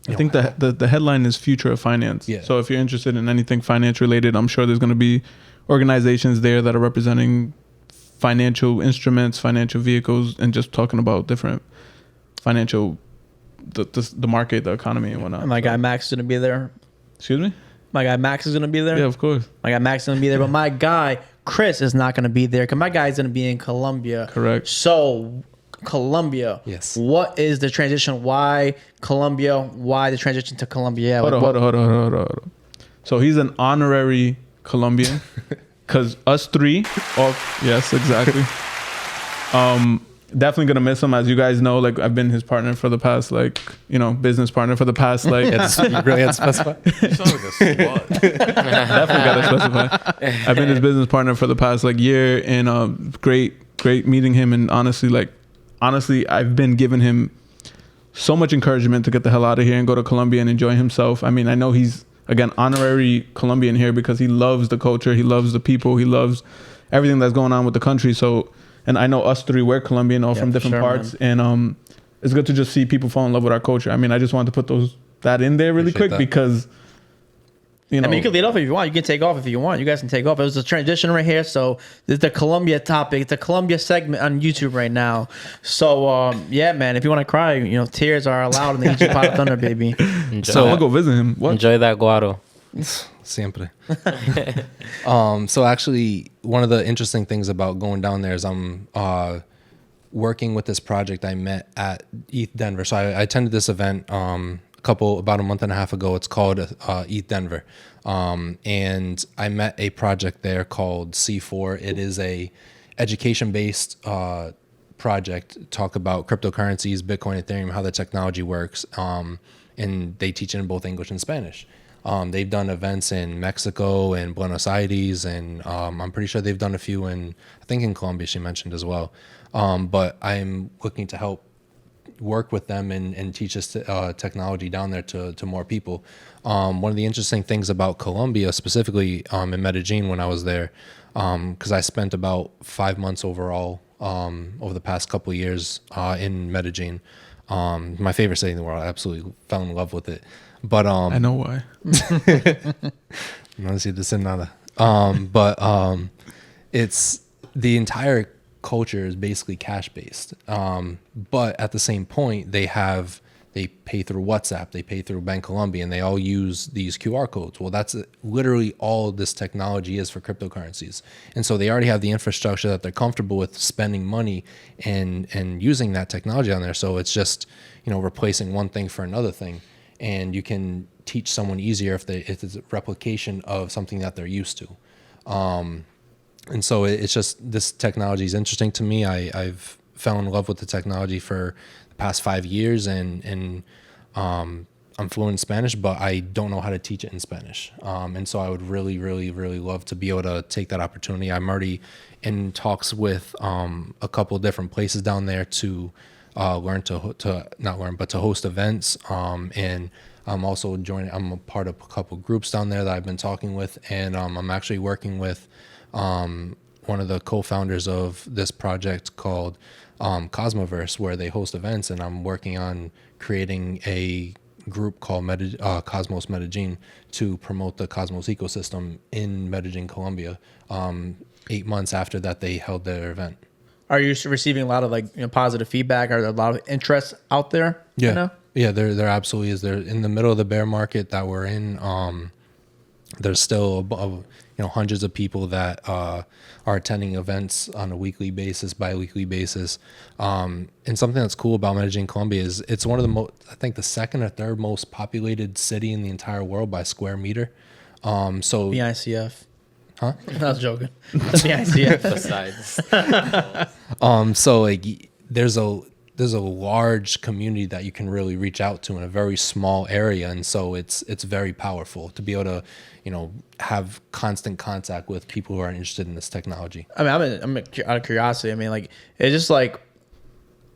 think the headline is Future of Finance. Yeah. So if you're interested in anything finance related, I'm sure there's going to be organizations there that are representing financial instruments, financial vehicles, and just talking about different financial, the market, the economy, and whatnot. And my guy Max is going to be there. Excuse me? My guy Max is going to be there. Yeah, of course. My guy Max is going to be there, but my guy Chris is not going to be there because my guy is going to be in Colombia. Correct. So Colombia. Yes. What is the transition? Why Colombia? Why the transition to Colombia? Hold on. So he's an honorary Colombian. because us three, yes, exactly. Definitely gonna miss him, as you guys know. Like, I've been his partner for the past, like, business partner for the past, like. You really had to specify. You sound like a slut. Definitely gotta specify. I've been his business partner for the past, like, year, and great meeting him. And honestly, I've been giving him so much encouragement to get the hell out of here and go to Colombia and enjoy himself. I mean, I know he's, again, honorary Colombian here because he loves the culture, he loves the people, he loves everything that's going on with the country. So, and I know us three, we're Colombian, all from different parts, man. And it's good to just see people fall in love with our culture. I mean, I just wanted to put that in there really quick because, I mean, you can lead off if you want. You can take off if you want. You guys can take off. It was a transition right here. So this is the Colombia topic. It's a Colombia segment on YouTube right now. So yeah, man, if you want to cry, tears are allowed in the Egypt Pot of Thunder, baby. So I'll go visit him. What? Enjoy that guaro. Siempre. So actually, one of the interesting things about going down there is I'm working with this project I met at ETH Denver. So I attended this event about a month and a half ago. It's called ETH Denver. And I met a project there called C4. It is a education-based project, talk about cryptocurrencies, Bitcoin, Ethereum, how the technology works. And they teach it in both English and Spanish. They've done events in Mexico and Buenos Aires, and I'm pretty sure they've done a few I think in Colombia, she mentioned as well. But I'm looking to help work with them and teach this technology down there to more people. One of the interesting things about Colombia, specifically in Medellin when I was there, because I spent about 5 months overall over the past couple of years in Medellin. My favorite city in the world. I absolutely fell in love with it. But I know why. No sé decir nada. It's the entire culture is basically cash based. But at the same point, they pay through WhatsApp, they pay through Bancolombia, and they all use these QR codes. Well, that's literally all this technology is for cryptocurrencies. And so they already have the infrastructure that they're comfortable with spending money and using that technology on there. So it's just, replacing one thing for another thing. And you can teach someone easier if it's a replication of something that they're used to. And so it's just, this technology is interesting to me. I've fell in love with the technology for the past 5 years, and I'm fluent in Spanish, but I don't know how to teach it in Spanish. And so I would really, really, really love to be able to take that opportunity. I'm already in talks with a couple of different places down there to to host events. And I'm also I'm a part of a couple groups down there that I've been talking with. And I'm actually working with one of the co-founders of this project called Cosmoverse, where they host events. And I'm working on creating a group called Cosmos Medellin to promote the Cosmos ecosystem in Medellin, Colombia, 8 months after that they held their event. Are you receiving a lot of positive feedback? Are there a lot of interest out there? Yeah, yeah, there absolutely is. They're in the middle of the bear market that we're in. There's still hundreds of people that are attending events on a weekly basis, bi-weekly basis. And something that's cool about Medellin, Colombia is it's one of the I think the second or third most populated city in the entire world by square meter. So the ICF. Huh? I was joking. The ICF. Besides. So there's a large community that you can really reach out to in a very small area, and so it's very powerful to be able to have constant contact with people who are interested in this technology. I mean, I'm out of curiosity. I mean, it's just like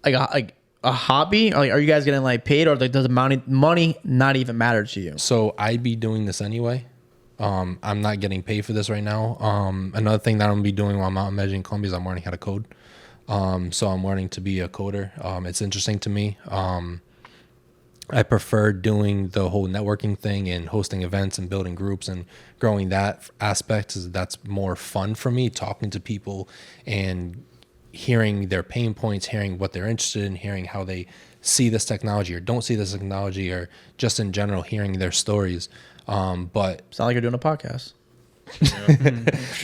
a hobby. Are you guys getting paid, or does money not even matter to you? So I'd be doing this anyway. I'm not getting paid for this right now. Another thing that I'm gonna be doing while I'm out in Medellin, Colombia is I'm learning how to code. So I'm learning to be a coder. It's interesting to me. I prefer doing the whole networking thing and hosting events and building groups and growing that aspect. That's more fun for me, talking to people and hearing their pain points, hearing what they're interested in, hearing how they see this technology or don't see this technology, or just in general, hearing their stories. But sound like you're doing a podcast.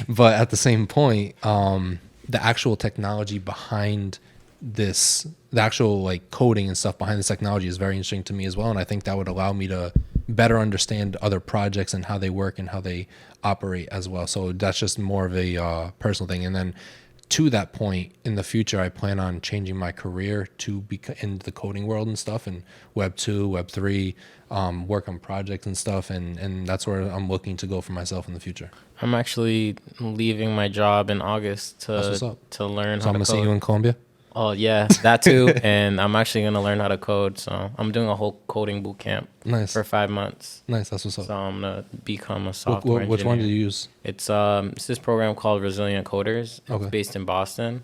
But at the same point, the actual technology behind this, the actual coding and stuff behind this technology is very interesting to me as well. And I think that would allow me to better understand other projects and how they work and how they operate as well. So that's just more of a personal thing. And then to that point in the future, I plan on changing my career to be in the coding world and stuff, and Web 2, Web 3, work on projects and stuff. And that's where I'm looking to go for myself in the future. I'm actually leaving my job in August to learn So how to I'm code. going to see you in Colombia. Oh yeah, that too. And I'm actually gonna learn how to code. So I'm doing a whole coding boot camp Nice. for 5 months. Nice. That's what's up. So I'm gonna become a software engineer. Which one did you use? It's this program called Resilient Coders. It's Okay. based in Boston.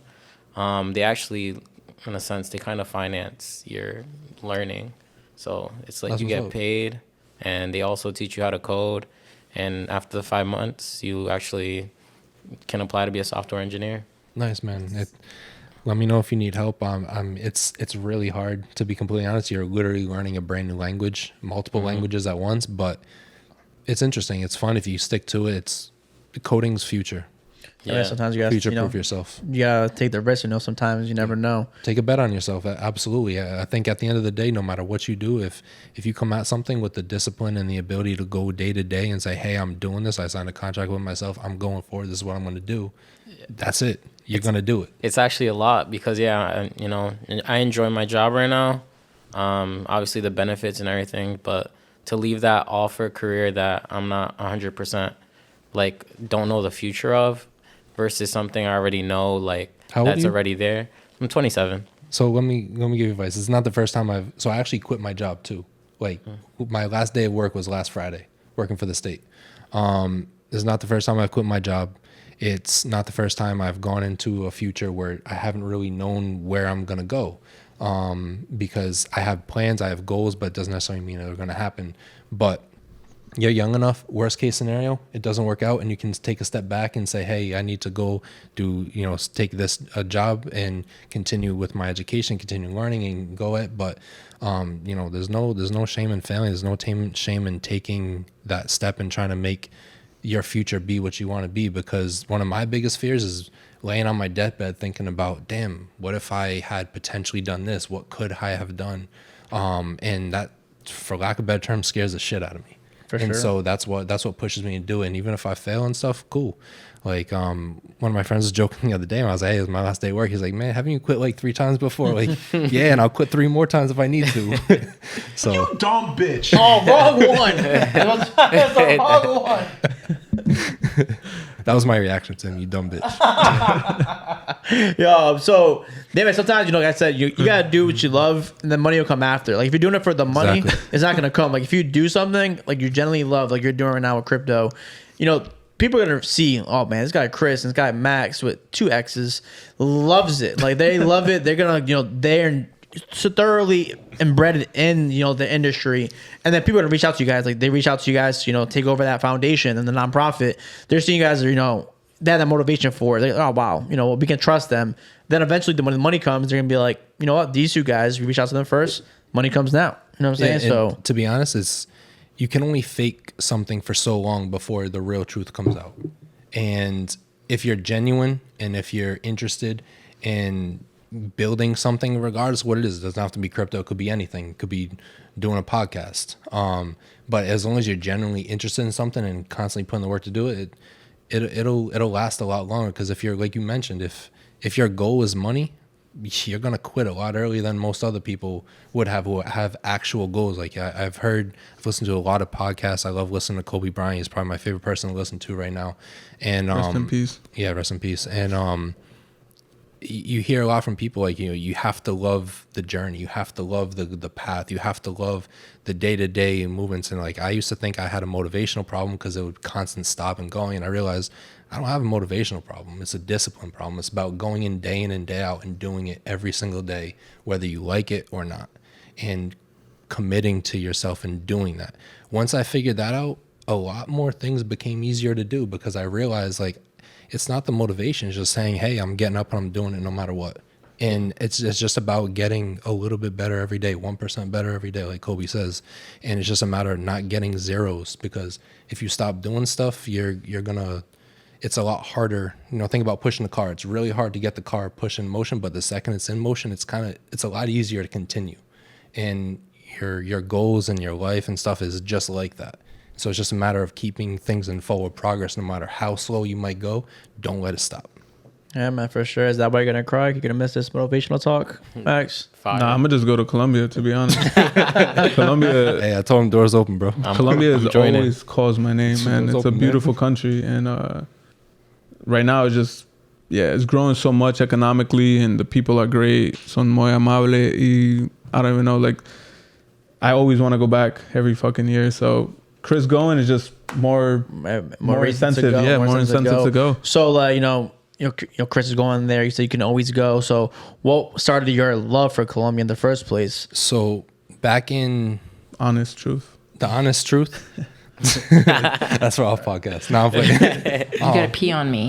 They actually, in a sense, they kind of finance your learning. So it's like That's you what's get up. paid, and they also teach you how to code. And after the 5 months, you actually can apply to be a software engineer. Nice, man. Let me know if you need help. It's really hard, to be completely honest. You're literally learning a brand new language, multiple languages at once, but it's interesting. It's fun if you stick to it. It's coding's future. Yeah. Sometimes you gotta, Future you know, proof yourself. you gotta take the risk. You know, sometimes you never know. Take a bet on yourself. Absolutely. I think at the end of the day, no matter what you do, if you come at something with the discipline and the ability to go day to day and say, hey, I'm doing this, I signed a contract with myself, I'm going forward, this is what I'm going to do. That's it. You're going to do it. It's actually a lot because, you know, I enjoy my job right now. Obviously the benefits and everything, but to leave that all for a career that I'm not 100% like don't know the future of versus something I already know, like How old are that's you? already there. I'm 27. So let me give you advice. It's not the first time I actually quit my job too. Like my last day of work was last Friday, working for the state. It's not the first time I've quit my job. It's not the first time I've gone into a future where I haven't really known where I'm going to go. Because I have plans, I have goals, but it doesn't necessarily mean they're going to happen. But you're young enough, worst case scenario, it doesn't work out and you can take a step back and say, hey, I need to go do, take this job and continue with my education, continue learning and go at. But, there's no shame in failing. There's no shame in taking that step and trying to make your future be what you want to be. Because one of my biggest fears is laying on my deathbed thinking about, damn, what if I had potentially done this? What could I have done? And that, for lack of a better term, scares the shit out of me. And so that's what pushes me to do it. And even if I fail and stuff, cool. Like one of my friends was joking the other day when I was like, hey, it was my last day of work. He's like, man, haven't you quit like 3 times before? Like, yeah, and I'll quit 3 more times if I need to. So You dumb bitch. Oh, wrong one. That's the wrong one. that was my reaction to him, you dumb bitch. Yo, so David, sometimes like I said, you gotta do what you love, and then money will come after. Like if you're doing it for the money, Exactly. it's not gonna come. Like if you do something like you generally love, like you're doing right now with crypto, people are gonna see, oh man, this guy Chris and this guy Max with 2 X's loves it. Like they love it. They're gonna, they're so thoroughly embedded in the industry, and then people are gonna reach out to you guys. Like they reach out to you guys, take over that foundation and the nonprofit. They're seeing you guys are they have that motivation for it. They're like, oh wow, we can trust them. Then eventually, when the money comes, they're gonna be like, you know what, these 2 guys, we reach out to them first. Money comes now. You know what I'm saying? Yeah, So and to be honest, you can only fake something for so long before the real truth comes out. And if you're genuine and if you're interested in building something, regardless of what it is, it doesn't have to be crypto, it could be anything, it could be doing a podcast. But as long as you're genuinely interested in something and constantly putting the work to do it, it'll last a lot longer. Because if you're, like you mentioned, if your goal is money, you're gonna quit a lot earlier than most other people would have who have actual goals. Like I've listened to a lot of podcasts. I love listening to Kobe Bryant. He's probably my favorite person to listen to right now. And Rest in peace. Yeah, rest in peace. And you hear a lot from people like, you have to love the journey. You have to love the path. You have to love the day-to-day movements. And like, I used to think I had a motivational problem because it would constant stop and going. And I realized I don't have a motivational problem. It's a discipline problem. It's about going in and day out and doing it every single day, whether you like it or not, and committing to yourself and doing that. Once I figured that out, a lot more things became easier to do because I realized like, it's not the motivation. It's just saying, hey, I'm getting up and I'm doing it no matter what. And it's just about getting a little bit better every day, 1% better every day, like Kobe says. And it's just a matter of not getting zeros, because if you stop doing stuff, you're gonna, it's a lot harder. Think about pushing the car. It's really hard to get the car pushed in motion, but the second it's in motion, it's a lot easier to continue. And your goals and your life and stuff is just like that. So it's just a matter of keeping things in forward progress. No matter how slow you might go, don't let it stop. Yeah, man, for sure. Is that why you're gonna cry? You're gonna miss this motivational talk, Max? Fire. Nah, I'm gonna just go to Colombia, to be honest. Colombia, Hey, I told him doors open, bro. Colombia has joining. always calls my name, man. Doors It's a open, man. beautiful country, and right now it's just, it's growing so much economically, and the people are great. Son muy amable, y I don't even know, like, I always want to go back every fucking year. So Chris going is just more reasons to incentive, go, more incentive to go. So, you know, Chris is going there. You said you can always go. So, what started your love for Colombia in the first place? So back in Honest truth. the honest truth, that's for our podcast. Now I'm playing. You gotta pee on me.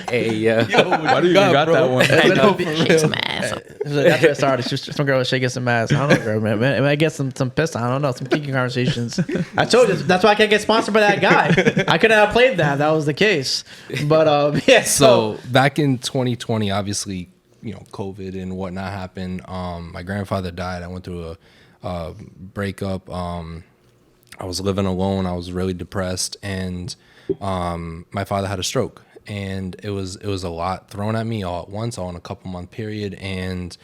Hey, yeah. Why do you even got that one? Shake some ass. That's where it started. Some girl was shaking some ass. I don't know, girl, man. I get some piss. I don't know. Some kinky conversations. I told you that's why I can't get sponsored by that guy. I could have played that. That was the case. But yeah. So back in 2020, obviously, you know, COVID and whatnot happened. My grandfather died. I went through a breakup. I was living alone. I was really depressed, and my father had a stroke, and it was a lot thrown at me all at once, all in a couple-month period, and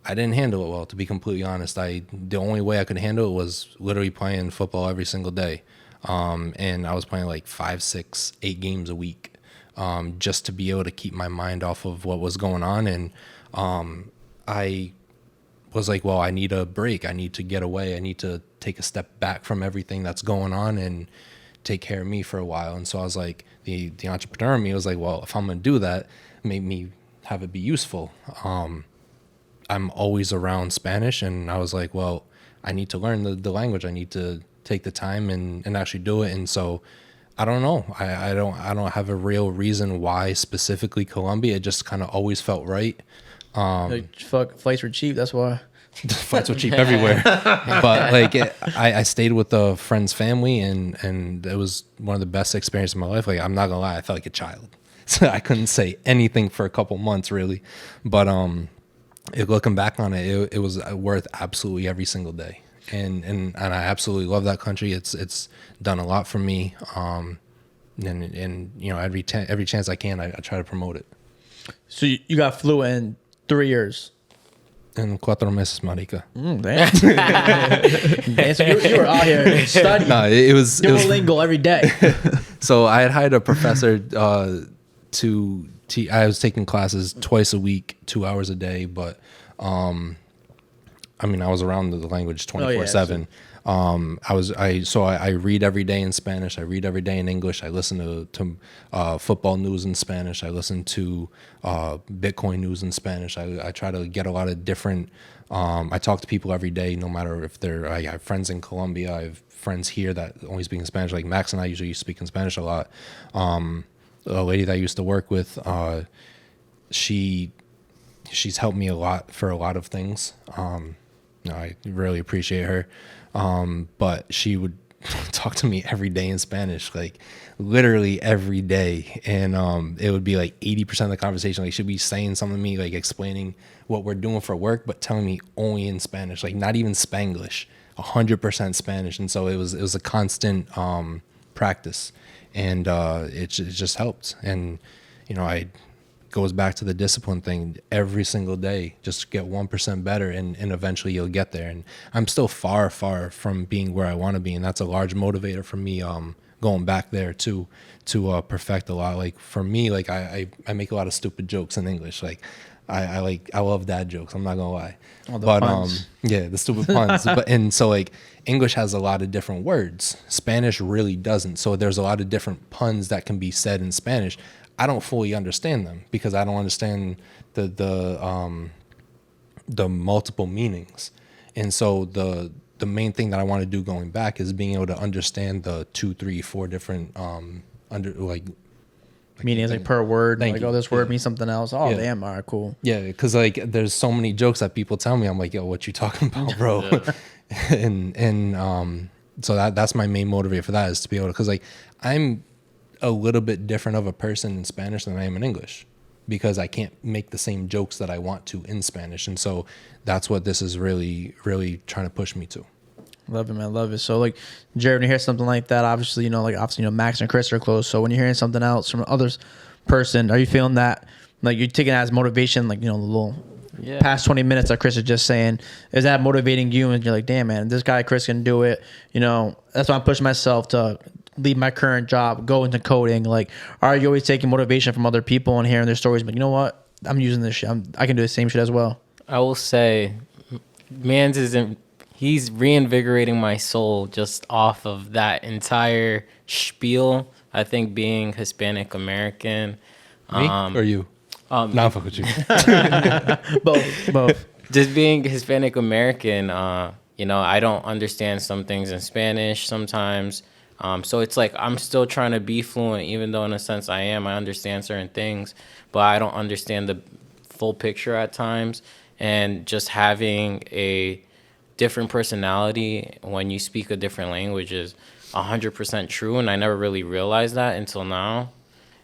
I didn't handle it well, to be completely honest. The only way I could handle it was literally playing football every single day, and I was playing like 5, 6, 8 games a week, just to be able to keep my mind off of what was going on, and I was like, well, I need a break. I need to get away. I need to take a step back from everything that's going on and take care of me for a while. And so I was like, the entrepreneur in me was like, well, if I'm going to do that, make me have it be useful. I'm always around Spanish, and I was like, well, I need to learn the language. I need to take the time and actually do it. And so I don't know. I don't have a real reason why specifically Colombia. It just kind of always felt right. Fuck, flights were cheap. That's why. Flights were cheap everywhere, but like I stayed with a friend's family, and it was one of the best experiences of my life. Like, I'm not gonna lie, I felt like a child. So I couldn't say anything for a couple months really, but looking back on it, it was worth absolutely every single day, and I absolutely love that country. It's done a lot for me, and you know, every chance I can, I try to promote it. So you got fluent in 3 years. In 4 meses, marica. Damn. Damn, so you were out here studying. No, it was Duolingo every day. So I had hired a professor to teach. I was taking classes twice a week, 2 hours a day, but I mean, I was around the language 24/7. I read every day in Spanish. I read every day in English. I listen to football news in Spanish. I listen to Bitcoin news in Spanish. I try to get a lot of different. I talk to people every day, no matter if I have friends in Colombia. I have friends here that only speak in Spanish. Like Max and I usually speak in Spanish a lot. A lady that I used to work with, she's helped me a lot for a lot of things. I really appreciate her. But she would talk to me every day in Spanish, like literally every day. And it would be like 80% of the conversation. Like, she'd be saying something to me, like explaining what we're doing for work, but telling me only in Spanish, like not even Spanglish, 100% Spanish. And so it was a constant practice, and it just helped. And, you know, goes back to the discipline thing. Every single day, just get 1% better, and eventually you'll get there. And I'm still far from being where I want to be, and that's a large motivator for me, going back there to perfect a lot. Like, for me, like I make a lot of stupid jokes in English. Like, I love dad jokes, I'm not gonna lie. Puns. Yeah, the stupid puns. And so, like, English has a lot of different words. Spanish really doesn't. So there's a lot of different puns that can be said in Spanish. I don't fully understand them because I don't understand the multiple meanings. And so the main thing that I want to do going back is being able to understand the 2, 3, 4 different Meanings, like per word. Thank like, you. oh, this word means something else. Oh, Yeah. damn. All right, cool. Yeah, because like there's so many jokes that people tell me. I'm like, yo, what you talking about, bro? and so that's my main motivator for that, is to be able to, because like I'm a little bit different of a person in Spanish than I am in English. because I can't make the same jokes that I want to in Spanish. And so that's what this is really, really trying to push me to. Love it, man. Love it. So, like, Jared, when you hear something like that, obviously, Max and Chris are close. So when you're hearing something else from others person, are you feeling that, like, you're taking that as motivation, like, the little past 20 minutes that Chris is just saying, is that motivating you? And you're like, damn, man, this guy, Chris, can do it. That's why I'm pushing myself to leave my current job, go into coding. Like, are you always taking motivation from other people and hearing their stories? But you know what? I'm using this shit. I can do the same shit as well. I will say, he's reinvigorating my soul just off of that entire spiel. I think being Hispanic American. Me or you? Nah, fuck with you. Both. Just being Hispanic American, I don't understand some things in Spanish sometimes. So it's like I'm still trying to be fluent, even though in a sense I am. I understand certain things, but I don't understand the full picture at times. And just having a different personality when you speak a different language is 100% true. And I never really realized that until now.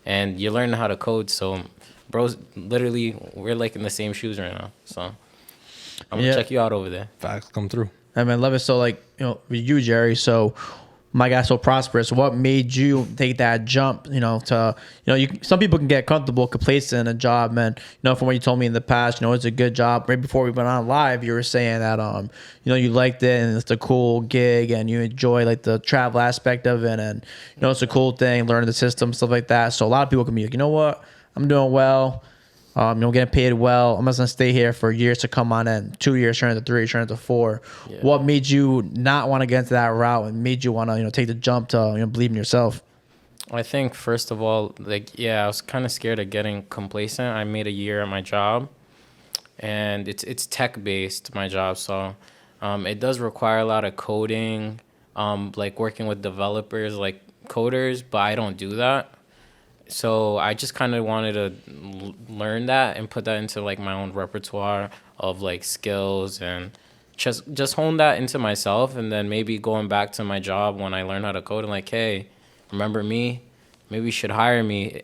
And you learn how to code. So, bros, literally, we're like in the same shoes right now. So I'm going to check you out over there. Facts come through. I mean, love it. So, like, with you, Jerry, so my guy's so prosperous. What made you take that jump, to, some people can get comfortable, complacent in a job, man. From what you told me in the past, it's a good job. Right before we went on live, you were saying that, you liked it and it's a cool gig and you enjoy, like, the travel aspect of it. And, it's a cool thing, learning the system, stuff like that. So a lot of people can be like, you know what? I'm doing well. Getting paid well. I'm just gonna stay here for years to come on in. 2 years, turn into 3, turn into 4. Yeah. What made you not want to get into that route and made you want to, take the jump to, believe in yourself? I think first of all, I was kind of scared of getting complacent. I made a year at my job, and it's tech based, my job, so it does require a lot of coding, like working with developers, like coders, but I don't do that. So I just kind of wanted to learn that and put that into like my own repertoire of like skills and just hone that into myself. And then maybe going back to my job when I learn how to code and like, hey, remember me? Maybe you should hire me.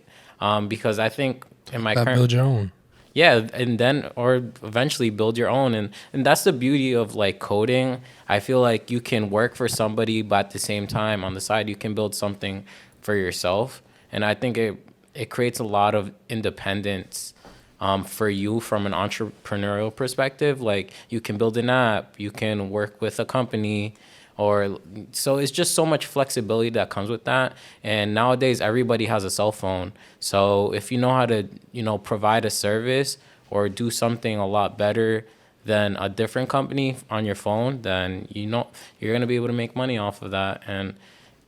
Because I think in my current... build your own. Yeah, and then or eventually build your own. And that's the beauty of like coding. I feel like you can work for somebody, but at the same time on the side, you can build something for yourself. And I think it creates a lot of independence for you from an entrepreneurial perspective. Like you can build an app, you can work with a company, so it's just so much flexibility that comes with that. And nowadays everybody has a cell phone. So if you know how to, provide a service or do something a lot better than a different company on your phone, then you're going to be able to make money off of that. And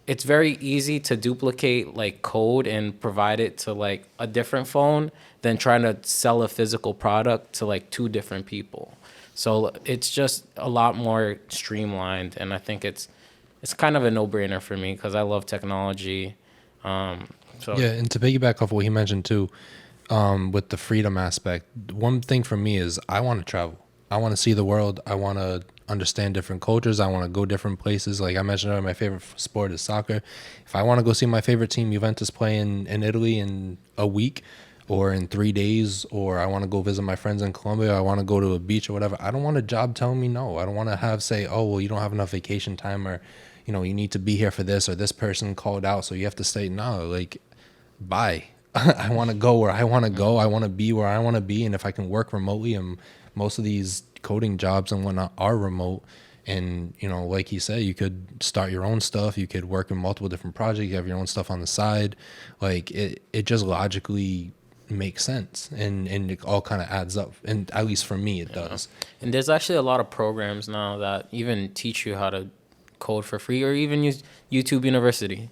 it's very easy to duplicate like code and provide it to like a different phone than trying to sell a physical product to like 2 different people. So it's just a lot more streamlined, and I think it's kind of a no-brainer for me because I love technology. Yeah, and to piggyback off what he mentioned too, with the freedom aspect, one thing for me is I want to travel. I want to see the world. I want to understand different cultures. I want to go different places. Like I mentioned earlier, my favorite sport is soccer. If I want to go see my favorite team, Juventus, play in Italy in a week or in 3 days, or I want to go visit my friends in Colombia, or I want to go to a beach or whatever, I don't want a job telling me no. I don't want to say, oh, well, you don't have enough vacation time, or, you need to be here for this, or this person called out, so you have to say no. Like, bye. I want to go where I want to go. I want to be where I want to be. And if I can work remotely, and most of these coding jobs and whatnot are remote, and like he said, you could start your own stuff, you could work in multiple different projects, you have your own stuff on the side. Like it just logically makes sense, and it all kind of adds up, and at least for me it does. And there's actually a lot of programs now that even teach you how to code for free, or even use YouTube University.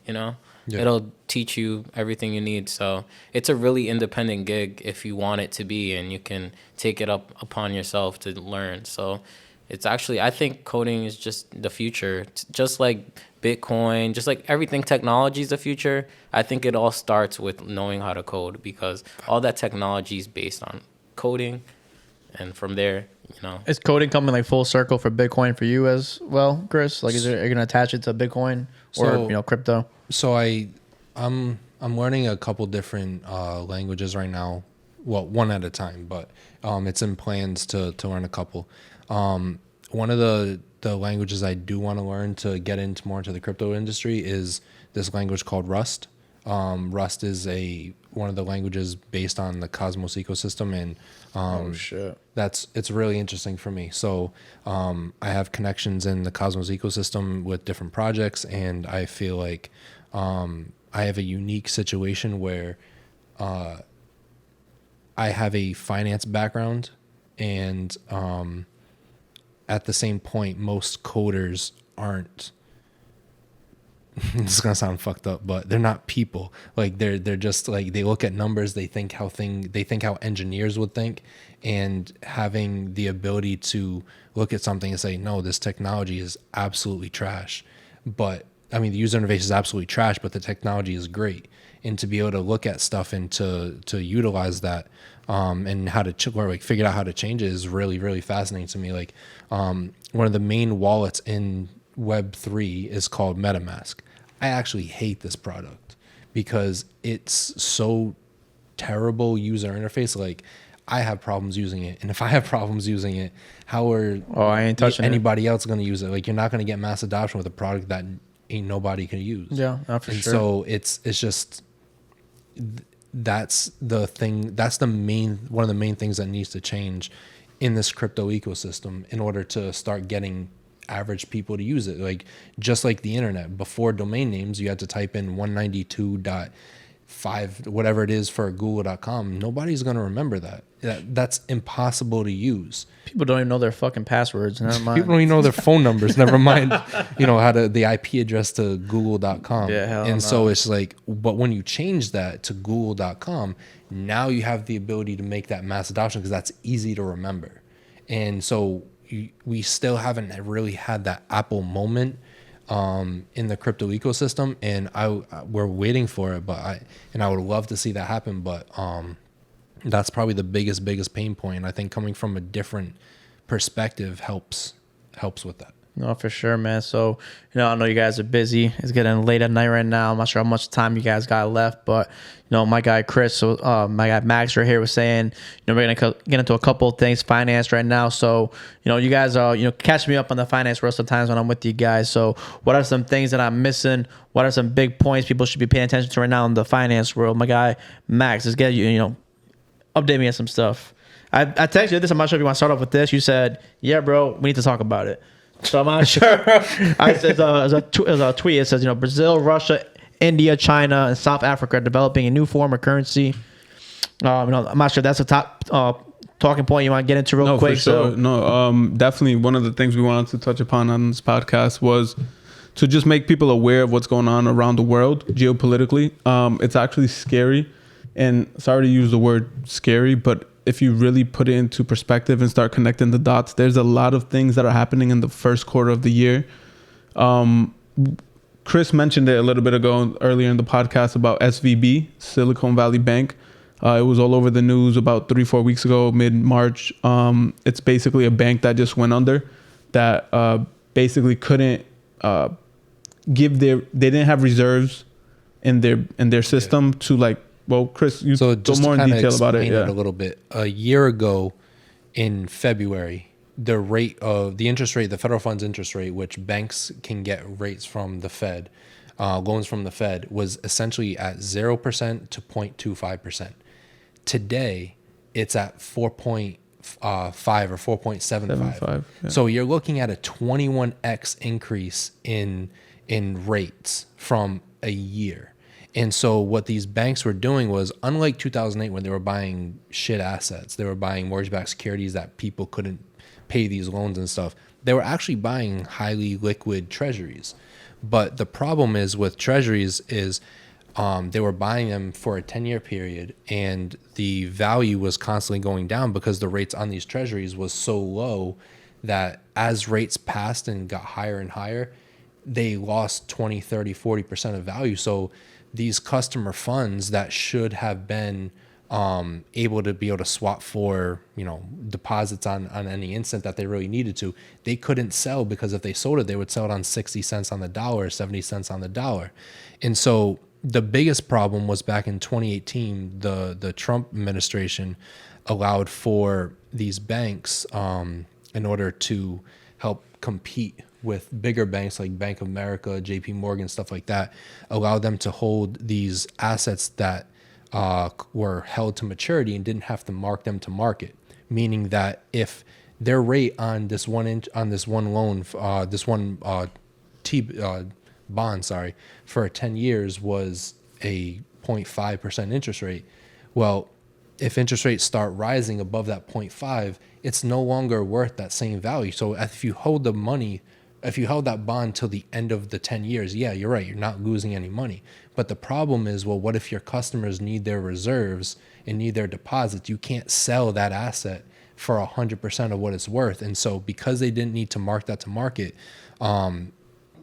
It'll teach you everything you need. So it's a really independent gig if you want it to be, and you can take it up upon yourself to learn. So it's actually, I think coding is just the future. Just like Bitcoin, just like everything, technology is the future. I think it all starts with knowing how to code, because all that technology is based on coding. And from there, Is coding coming like full circle for Bitcoin for you as well, Chris? Like, are you going to attach it to Bitcoin or, crypto? So I'm learning a couple different languages right now one at a time, but it's in plans to learn a couple. One of the languages I do want to learn to get into more into the crypto industry is this language called Rust. Rust is one of the languages based on the Cosmos ecosystem, and it's really interesting for me. So I have connections in the Cosmos ecosystem with different projects, and I feel like I have a unique situation where I have a finance background, and at the same point, most coders aren't. This is gonna sound fucked up, but they're not people. Like they're just like, they look at numbers, they think how engineers would think, and having the ability to look at something and say, no, this technology is absolutely trash. But I mean, the user interface is absolutely trash, but the technology is great. And to be able to look at stuff and to utilize that, and how to figure out how to change it is really, really fascinating to me. Like one of the main wallets in Web3 is called MetaMask. I actually hate this product because it's so terrible user interface. Like I have problems using it, and if I have problems using it, how are I ain't touching anybody else going to use it? Like you're not going to get mass adoption with a product that ain't nobody can use. Yeah, for and sure. So it's just, that's the thing. That's one of the main things that needs to change in this crypto ecosystem in order to start getting average people to use it. Like just like the internet, before domain names, you had to type in 192.5 whatever it is for google.com. Nobody's going to remember that. That's impossible to use. People don't even know their fucking passwords. Never mind. People don't even know their phone numbers. Never mind, how the IP address to google.com. Yeah, hell and no. so it's like, but when you change that to google.com, now you have the ability to make that mass adoption because that's easy to remember. And so we still haven't really had that Apple moment in the crypto ecosystem, and we're waiting for it. But I would love to see that happen. But that's probably the biggest pain point. I think coming from a different perspective helps with that. No, for sure, man. So, I know you guys are busy. It's getting late at night right now. I'm not sure how much time you guys got left, but, my guy Chris, my guy Max right here was saying, we're going to get into a couple of things, finance right now. So, you guys are, catch me up on the finance world sometimes when I'm with you guys. So what are some things that I'm missing? What are some big points people should be paying attention to right now in the finance world? My guy Max, let's get you, update me on some stuff. I texted you this. I'm not sure if you want to start off with this. You said, yeah, bro, we need to talk about it. So I'm not sure. There's a tweet. It says, Brazil, Russia, India, China, and South Africa are developing a new form of currency. I'm not sure if that's a top talking point you want to get into real quick. For sure. Definitely one of the things we wanted to touch upon on this podcast was to just make people aware of what's going on around the world geopolitically. It's actually scary. And sorry to use the word scary, but if you really put it into perspective and start connecting the dots, there's a lot of things that are happening in the first quarter of the year. Chris mentioned it a little bit ago earlier in the podcast about SVB, Silicon Valley Bank. It was all over the news about 3-4 weeks ago, mid-March. It's basically a bank that just went under, that basically couldn't they didn't have reserves in their system to well, Chris, you go more in detail about it. Yeah, a little bit. A year ago, in February, the interest rate, the federal funds interest rate, which banks can get rates from the Fed, loans from the Fed, was essentially at 0% to 0.25%. Today, it's at 4.5 or 4.75. Yeah. So you're looking at a 21x increase in rates from a year. And so what these banks were doing was, unlike 2008 when they were buying shit assets, they were buying mortgage-backed securities that people couldn't pay these loans and stuff. They were actually buying highly liquid treasuries. But the problem is with treasuries is they were buying them for a 10-year period, and the value was constantly going down because the rates on these treasuries was so low that as rates passed and got higher and higher, they lost 20, 30, 40% of value. So these customer funds that should have been able to swap for, deposits on any instant that they really needed to, they couldn't sell, because if they sold it, they would sell it on 60 cents on the dollar, 70 cents on the dollar. And so the biggest problem was back in 2018, the Trump administration allowed for these banks in order to help compete with bigger banks like Bank of America, JP Morgan, stuff like that, allowed them to hold these assets that were held to maturity and didn't have to mark them to market, meaning that if their rate on this one loan, bond, for 10 years was a 0.5% interest rate. Well, if interest rates start rising above that 0.5, it's no longer worth that same value. So if you hold that bond till the end of the 10 years, yeah, you're right, you're not losing any money. But the problem is, well, what if your customers need their reserves and need their deposits? You can't sell that asset for 100% of what it's worth. And so because they didn't need to mark that to market,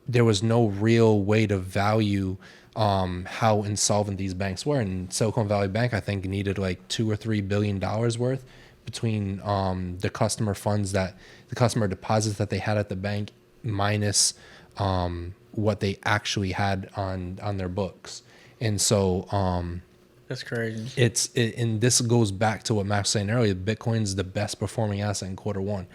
there was no real way to value how insolvent these banks were. And Silicon Valley Bank, I think, needed like $2 or $3 billion worth between the customer deposits that they had at the bank minus what they actually had on their books. And so that's crazy. And this goes back to what Max was saying earlier. Bitcoin's the best performing asset in Q1.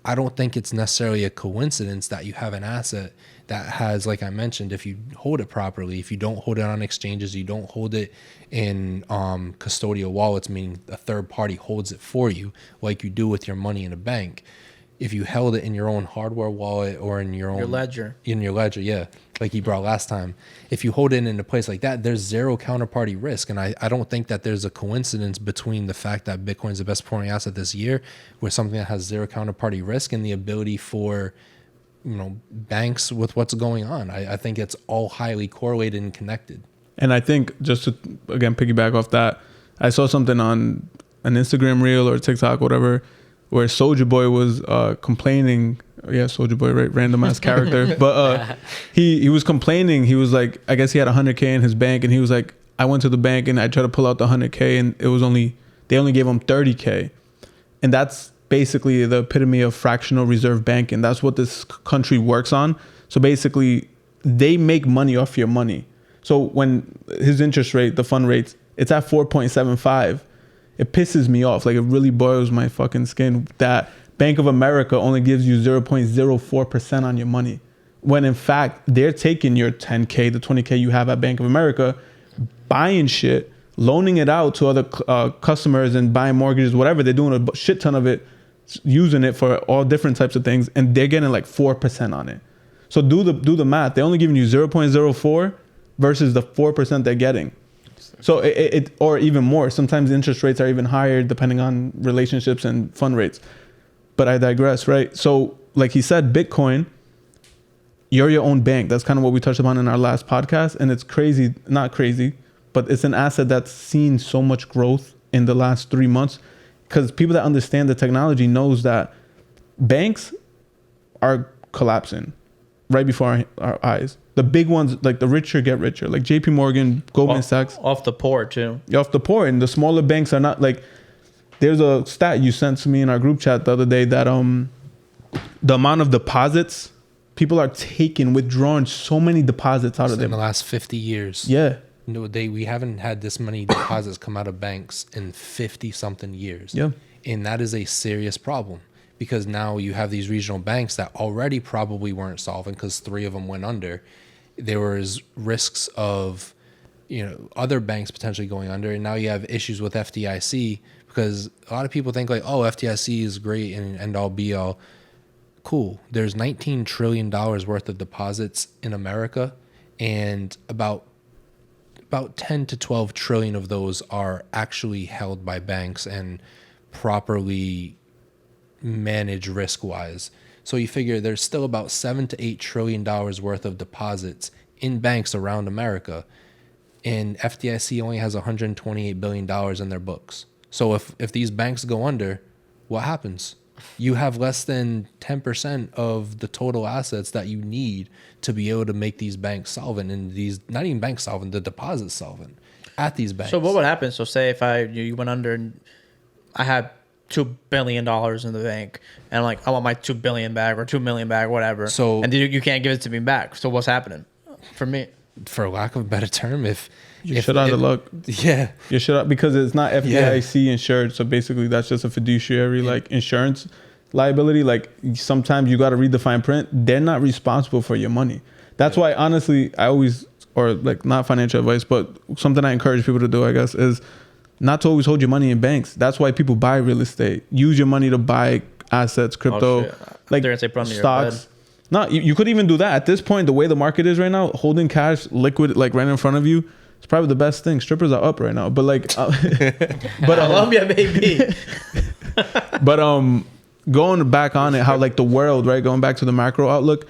I don't think it's necessarily a coincidence that you have an asset that has, like I mentioned, if you hold it properly, if you don't hold it on exchanges, you don't hold it in custodial wallets, meaning a third party holds it for you, like you do with your money in a bank. If you held it in your own hardware wallet or in your ledger, yeah, like you brought last time, if you hold it in a place like that, there's zero counterparty risk. And I don't think that there's a coincidence between the fact that Bitcoin's the best performing asset this year with something that has zero counterparty risk and the ability for, banks with what's going on. I think it's all highly correlated and connected. And I think, just to, again, piggyback off that, I saw something on an Instagram reel or TikTok, whatever, where Soulja Boy was complaining. Yeah, Soulja Boy, right? Random ass character. But he was complaining. He was like, I guess he had $100K in his bank, and he was like, I went to the bank and I tried to pull out the $100K, and they only gave him $30K. And that's basically the epitome of fractional reserve banking. That's what this country works on. So basically, they make money off your money. So when his interest rate, the fund rates, it's at 4.75. It pisses me off. Like, it really boils my fucking skin that Bank of America only gives you 0.04% on your money, when in fact they're taking your 10K, the 20K you have at Bank of America, buying shit, loaning it out to other customers and buying mortgages, whatever. They're doing a shit ton of it, using it for all different types of things, and they're getting like 4% on it. So do the math. They're only giving you 0.04 versus the 4% they're getting. So it or even more. Sometimes interest rates are even higher depending on relationships and fund rates. But I digress, right? So like he said, Bitcoin, you're your own bank. That's kind of what we touched upon in our last podcast. And it's crazy, not crazy, but it's an asset that's seen so much growth in the last 3 months, because people that understand the technology knows that banks are collapsing right before our eyes. The big ones, like the richer get richer, like JP Morgan, Goldman Sachs. Off the poor too. Off the poor. And the smaller banks are not like, there's a stat you sent to me in our group chat the other day that the amount of deposits people are withdrawing so many deposits out of them in the last 50 years. Yeah. No, we haven't had this many deposits come out of banks in 50 something years. Yeah. And that is a serious problem, because now you have these regional banks that already probably weren't solvent because 3 of them went under. There was risks of, other banks potentially going under. And now you have issues with FDIC, because a lot of people think like, oh, FDIC is great and end all be all. Cool. There's $19 trillion worth of deposits in America, and about 10 to 12 trillion of those are actually held by banks and properly managed risk-wise. So you figure there's still about $7 to $8 trillion worth of deposits in banks around America, and FDIC only has $128 billion in their books. So if these banks go under, what happens? You have less than 10% of the total assets that you need to be able to make these banks solvent, and these, not even banks solvent, the deposits solvent at these banks. So what would happen? So say if you went under and I had $2 billion in the bank, and I'm like, I want my $2 billion back or $2 million back, whatever. So, and you can't give it to me back. So what's happening for me? for lack of a better term, if shit out of luck. Yeah. You're shit out because it's not FDIC insured. So basically, that's just a fiduciary like insurance liability. Like sometimes you got to read the fine print. They're not responsible for your money. That's why, honestly, I always, or like not financial advice, but something I encourage people to do, I guess, is not to always hold your money in banks. That's why people buy real estate. Use your money to buy assets, crypto, like They're gonna say put 'em in your stocks. bed. No, you could even do that at this point. The way the market is right now, holding cash, liquid, like right in front of you, it's probably the best thing. Strippers are up right now, but like, but Colombia, baby. but going back on it, how like the world, right? Going back to the macro outlook,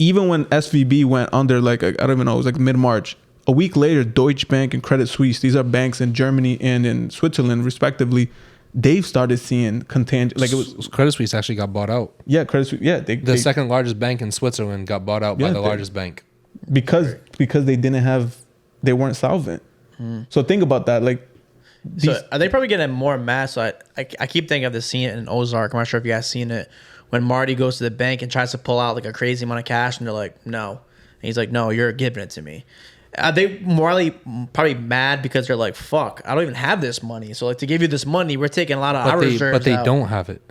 even when SVB went under, like I don't even know, it was like mid-March. A week later, Deutsche Bank and Credit Suisse, these are banks in Germany and in Switzerland, respectively. They've started seeing like it was Credit Suisse actually got bought out. yeah, Credit Suisse, yeah, The second largest bank in Switzerland got bought out by the largest bank. because they weren't solvent. So think about that, like. So are they probably getting more mad? So I keep thinking of this scene in Ozark. I'm not sure if you guys seen it when Marty goes to the bank and tries to pull out like a crazy amount of cash, and they're like, "No," and he's like, "No, you're giving it to me." Are they morally probably mad because they're like, "Fuck, I don't even have this money." So like to give you this money, we're taking a lot of our reserves But they out. don't have it.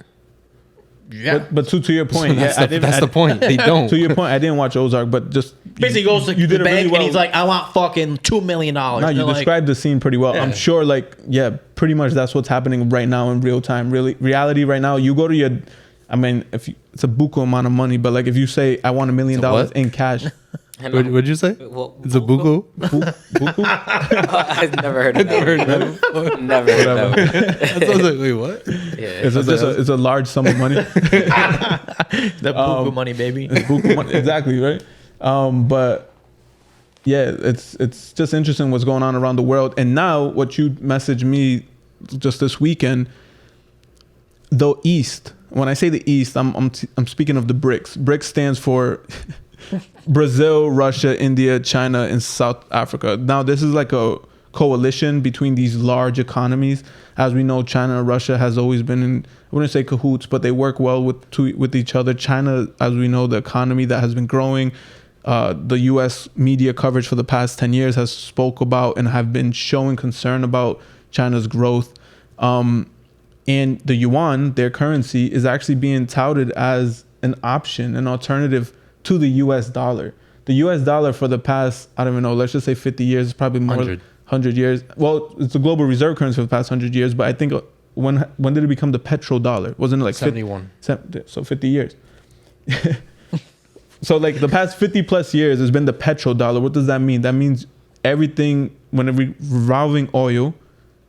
Yeah, But to your point, That's, yeah, that's the point. They don't. To your point, I didn't watch Ozark, but just basically goes to you the did it bank really well. and he's like, "I want fucking $2 million." No, you described the scene pretty well. I'm sure, like, yeah, pretty much that's what's happening right now in real time. Really, reality right now. You go to your, I mean, it's a buku amount of money, but like if you say I want $1 million in cash, What'd you say? Well, It's a buku. buku. I've never heard of that. Never heard of that. I was like, wait, what? Yeah. It's a large sum of money. the buku money, baby. It's buku money. Exactly, right? But yeah, it's just interesting what's going on around the world. And now what you messaged me just this weekend, the East. When I say the East, I'm speaking of the BRICS. BRICS stands for Brazil, Russia, India, China, and South Africa. Now, this is like a coalition between these large economies. As we know, China and Russia has always been in, I wouldn't say cahoots, but they work well with each other. China, as we know, the economy that has been growing, the U.S. media coverage for the past 10 years has spoke about and have been showing concern about China's growth. And the yuan, their currency, is actually being touted as an option, an alternative to the U.S. dollar. The U.S. dollar for the past, I don't even know, let's just say 50 years, probably more 100 years. Well, it's the global reserve currency for the past 100 years, but I think when did it become the petrodollar? Wasn't it like 71? So 50 years. So like the past 50 plus years has been the petrodollar. What does that mean? That means everything, whenever revolving oil,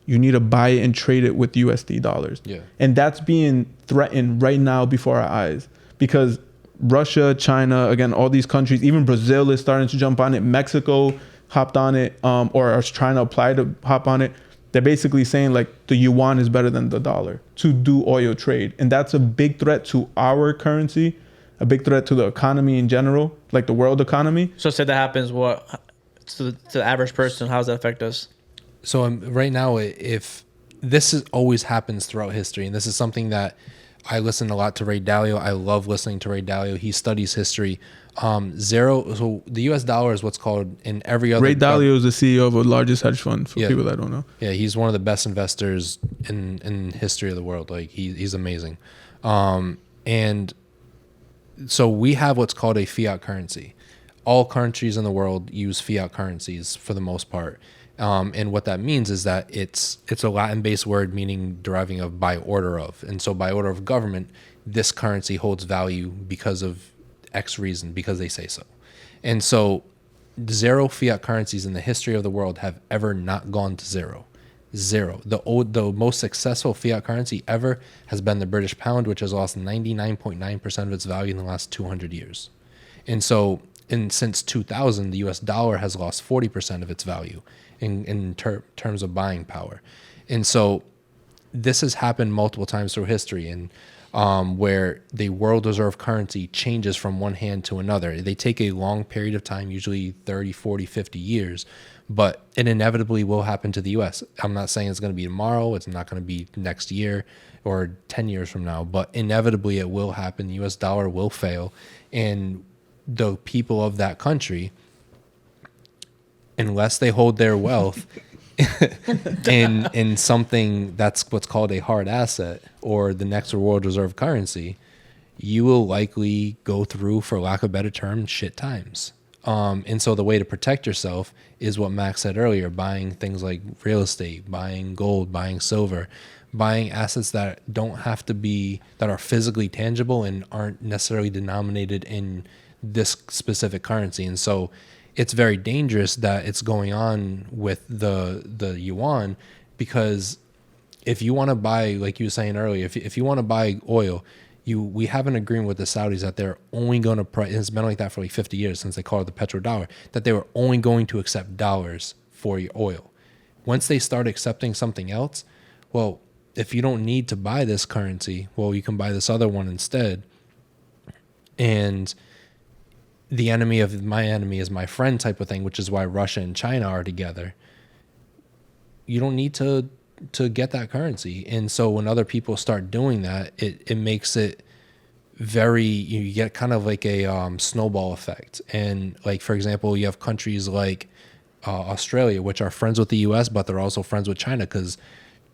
you need to buy it and trade it with USD dollars. Yeah. And that's being threatened right now before our eyes because Russia, China, again, all these countries, even Brazil is starting to jump on it. Mexico hopped on it, or is trying to apply to hop on it. They're basically saying like the yuan is better than the dollar to do oil trade. And that's a big threat to our currency, a big threat to the economy in general, like the world economy. So say that happens, what to the average person? How does that affect us? So right now, if this always happens throughout history, and this is something that I listen a lot to Ray Dalio. I love listening to Ray Dalio. He studies history. So the U.S. dollar is what's called in every other. Ray Dalio is the CEO of the largest hedge fund for people that don't know. Yeah, he's one of the best investors in history of the world. Like he's amazing. And so we have what's called a fiat currency. All countries in the world use fiat currencies for the most part. And what that means is that it's a Latin-based word meaning deriving of by order of. And so by order of government, this currency holds value because of X reason, because they say so. And so 0 fiat currencies in the history of the world have ever not gone to zero. Zero. The most successful fiat currency ever has been the British pound, which has lost 99.9% of its value in the last 200 years. And so since 2000, the US dollar has lost 40% of its value in terms of buying power. And so this has happened multiple times through history, and where the world reserve currency changes from one hand to another. They take a long period of time, usually 30, 40, 50 years, but it inevitably will happen to the US. I'm not saying it's going to be tomorrow. It's not going to be next year or 10 years from now, but inevitably it will happen. The US dollar will fail, and the people of that country unless they hold their wealth in something that's what's called a hard asset or the next world reserve currency, you will likely go through, for lack of a better term, shit times. And so the way to protect yourself is what Max said earlier, buying things like real estate, buying gold, buying silver, buying assets that don't have to be, that are physically tangible and aren't necessarily denominated in this specific currency. And so it's very dangerous that it's going on with the yuan, because if you want to buy, like you were saying earlier, if you want to buy oil, we have an agreement with the Saudis that they're only going to price. It's been like that for like 50 years since they call it the petrodollar, that they were only going to accept dollars for your oil. Once they start accepting something else, well, if you don't need to buy this currency, well, you can buy this other one instead. And the enemy of my enemy is my friend type of thing, which is why Russia and China are together. You don't need to get that currency. And so when other people start doing that, it makes it very, you get kind of like a snowball effect. And like, for example, you have countries like Australia, which are friends with the US, but they're also friends with China because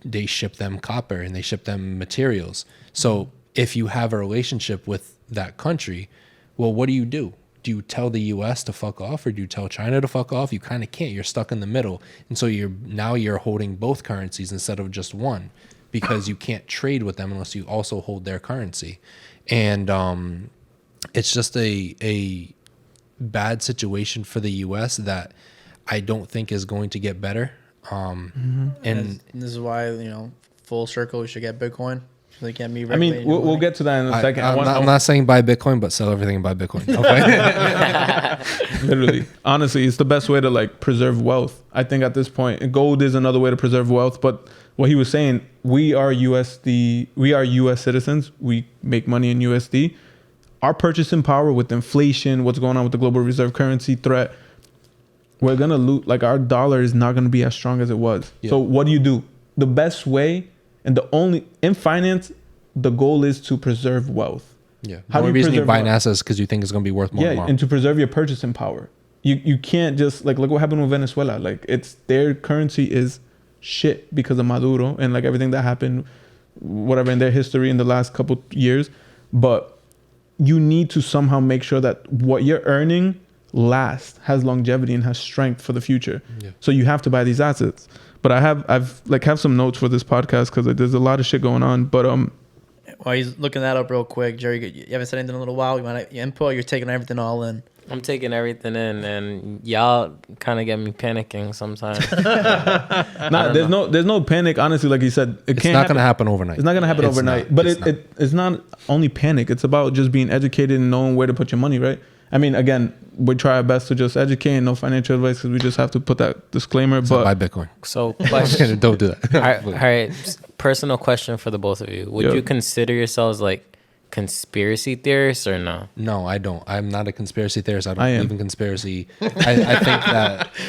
they ship them copper and they ship them materials. So if you have a relationship with that country, well, what do? Do you tell the US to fuck off, or do you tell China to fuck off? You kind of can't. You're stuck in the middle. And so you're holding both currencies instead of just one, because you can't trade with them unless you also hold their currency. And it's just a bad situation for the US that I don't think is going to get better. And this is why, full circle, we should get Bitcoin. So they can't be. I mean, we'll get to that in a second. I'm not saying buy Bitcoin, but sell everything and buy Bitcoin. Okay. Literally, honestly, it's the best way to like preserve wealth. I think at this point, gold is another way to preserve wealth. But what he was saying, we are US citizens. We make money in USD. Our purchasing power with inflation, what's going on with the global reserve currency threat, we're gonna lose. Like, our dollar is not gonna be as strong as it was. Yeah. So what do? The best way, and the only, in finance, the goal is to preserve wealth. Yeah. The only reason you buy an asset is because you think it's going to be worth more tomorrow. And to preserve your purchasing power. You can't just, like, look what happened with Venezuela. Like, their currency is shit because of Maduro and like everything that happened, whatever, in their history in the last couple years. But you need to somehow make sure that what you're earning lasts, has longevity, and has strength for the future. Yeah. So you have to buy these assets. But I've some notes for this podcast because there's a lot of shit going on. But while he's looking that up real quick, Jerry, you haven't said anything in a little while. You want to input? You're taking everything all in. I'm taking everything in, and y'all kind of get me panicking sometimes. There's no panic. Honestly, like he said, it's not going to happen overnight. It's not going to happen overnight. But it's not only panic. It's about just being educated and knowing where to put your money, right? I mean, again, we try our best to just educate, and no financial advice, because we just have to put that disclaimer. So buy Bitcoin. So don't do that. All right. Personal question for the both of you. Would you consider yourselves like conspiracy theorists or no? No, I don't. I'm not a conspiracy theorist. I don't believe in conspiracy. I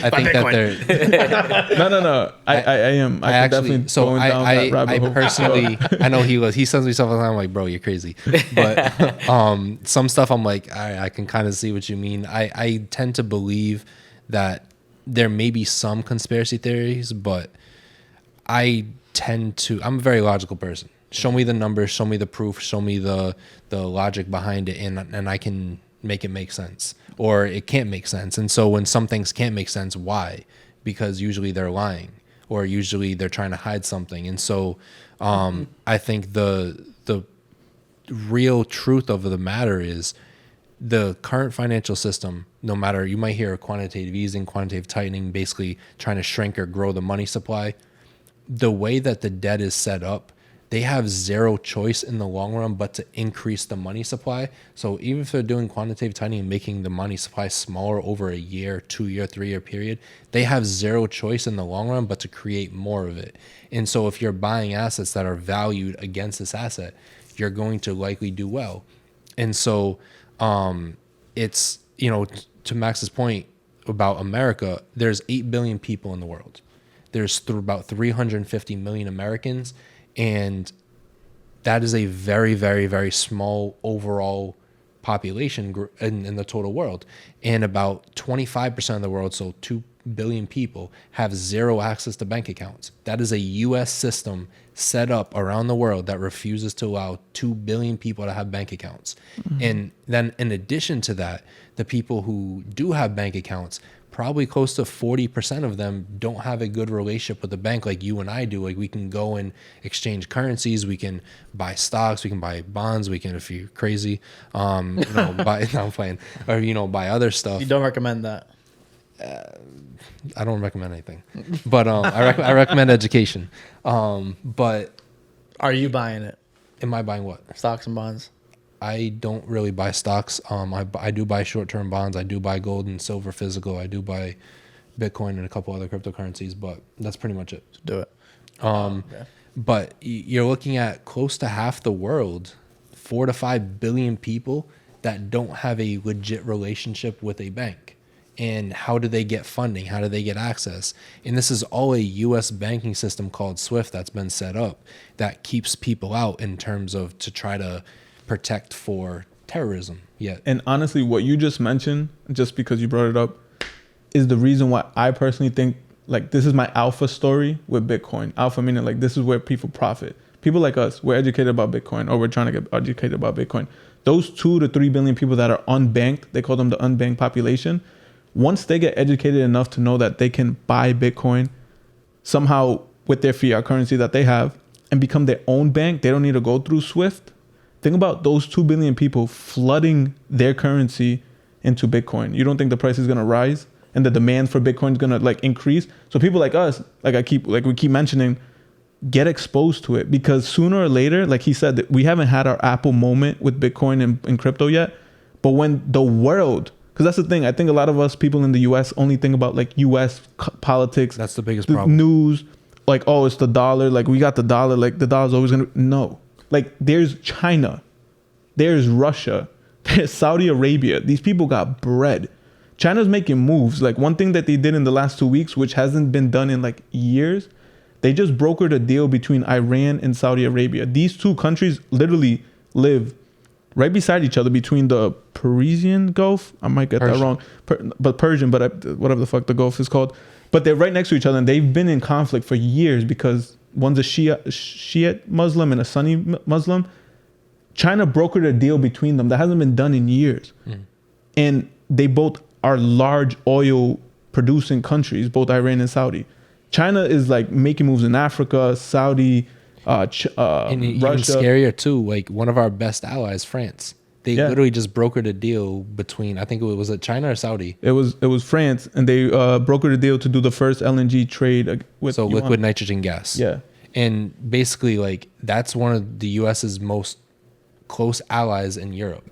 think that they're no. I am. I actually definitely going down that rabbit hole. Personally, I know he sends me stuff and I'm like, bro, you're crazy. But some stuff I'm like, I can kind of see what you mean. I tend to believe that there may be some conspiracy theories, but I'm a very logical person. Show me the numbers, show me the proof, show me the logic behind it, and I can make it make sense. Or it can't make sense. And so when some things can't make sense, why? Because usually they're lying, or usually they're trying to hide something. And so I think the real truth of the matter is the current financial system, no matter, you might hear quantitative easing, quantitative tightening, basically trying to shrink or grow the money supply. The way that the debt is set up, they have zero choice in the long run but to increase the money supply. So even if they're doing quantitative tightening and making the money supply smaller over a year, 2 year, 3 year period, they have zero choice in the long run but to create more of it. And so if you're buying assets that are valued against this asset, you're going to likely do well. And so it's, to Max's point about America, there's 8 billion people in the world. There's about 350 million Americans. And that is a very, very, very small overall population in the total world. And about 25% of the world, so billion people have zero access to bank accounts. That is a U.S. system set up around the world that refuses to allow 2 billion people to have bank accounts. And then in addition to that, the people who do have bank accounts, probably close to 40% of them don't have a good relationship with the bank like you and I do. Like we can go and exchange currencies, we can buy stocks, we can buy bonds, we can, if you're crazy, buy, no, I'm playing, or, buy other stuff. You don't recommend that. I don't recommend anything, but I recommend education. But Are you buying it? am I buying what? Stocks and bonds? I don't really buy stocks. I do buy short-term bonds. I do buy gold and silver physical. I do buy Bitcoin and a couple other cryptocurrencies, but that's pretty much it. Do it. But you're looking at close to half the world, 4 to 5 billion people that don't have a legit relationship with a bank. And how do they get funding? How do they get access? And this is all a U.S. banking system called SWIFT that's been set up that keeps people out in terms of to try to protect for terrorism. Yet, And honestly, what you just mentioned, just because you brought it up, is the reason why I personally think like this is my alpha story with Bitcoin. Alpha meaning like this is where people profit. People like us, we're educated about Bitcoin, or we're trying to get educated about Bitcoin. Those 2 to 3 billion people that are unbanked, they call them the unbanked population. Once they get educated enough to know that they can buy Bitcoin somehow with their fiat currency that they have and become their own bank, they don't need to go through SWIFT. Think about those 2 billion people flooding their currency into Bitcoin. You don't think the price is going to rise and the demand for Bitcoin is going to like increase? So people like us, we keep mentioning, get exposed to it, because sooner or later, like he said, that we haven't had our Apple moment with Bitcoin and crypto yet. But when the world, because that's the thing, I think a lot of us people in the US only think about like US politics. that's the biggest problem. News, like, oh, it's the dollar. Like we got the dollar, like the dollar's always going to, no. Like there's China, there's Russia, there's Saudi Arabia. These people got bread. China's making moves. Like one thing that they did in the last 2 weeks, which hasn't been done in like years, they just brokered a deal between Iran and Saudi Arabia. These 2 countries literally live right beside each other between the Persian Gulf. I might get that wrong, but Persian, but whatever the fuck the Gulf is called. But they're right next to each other, and they've been in conflict for years because one's a Shiite Muslim and a Sunni Muslim. China brokered a deal between them that hasn't been done in years. And they both are large oil producing countries, both Iran and Saudi. China is like making moves in Africa, Saudi, and even Russia. scarier too, like one of our best allies, France. They literally just brokered a deal between, I think it was China or Saudi. It was France, and they brokered a deal to do the first LNG trade with So Yuan. liquid nitrogen gas. Yeah. And basically, like, that's one of the U.S.'s most close allies in Europe.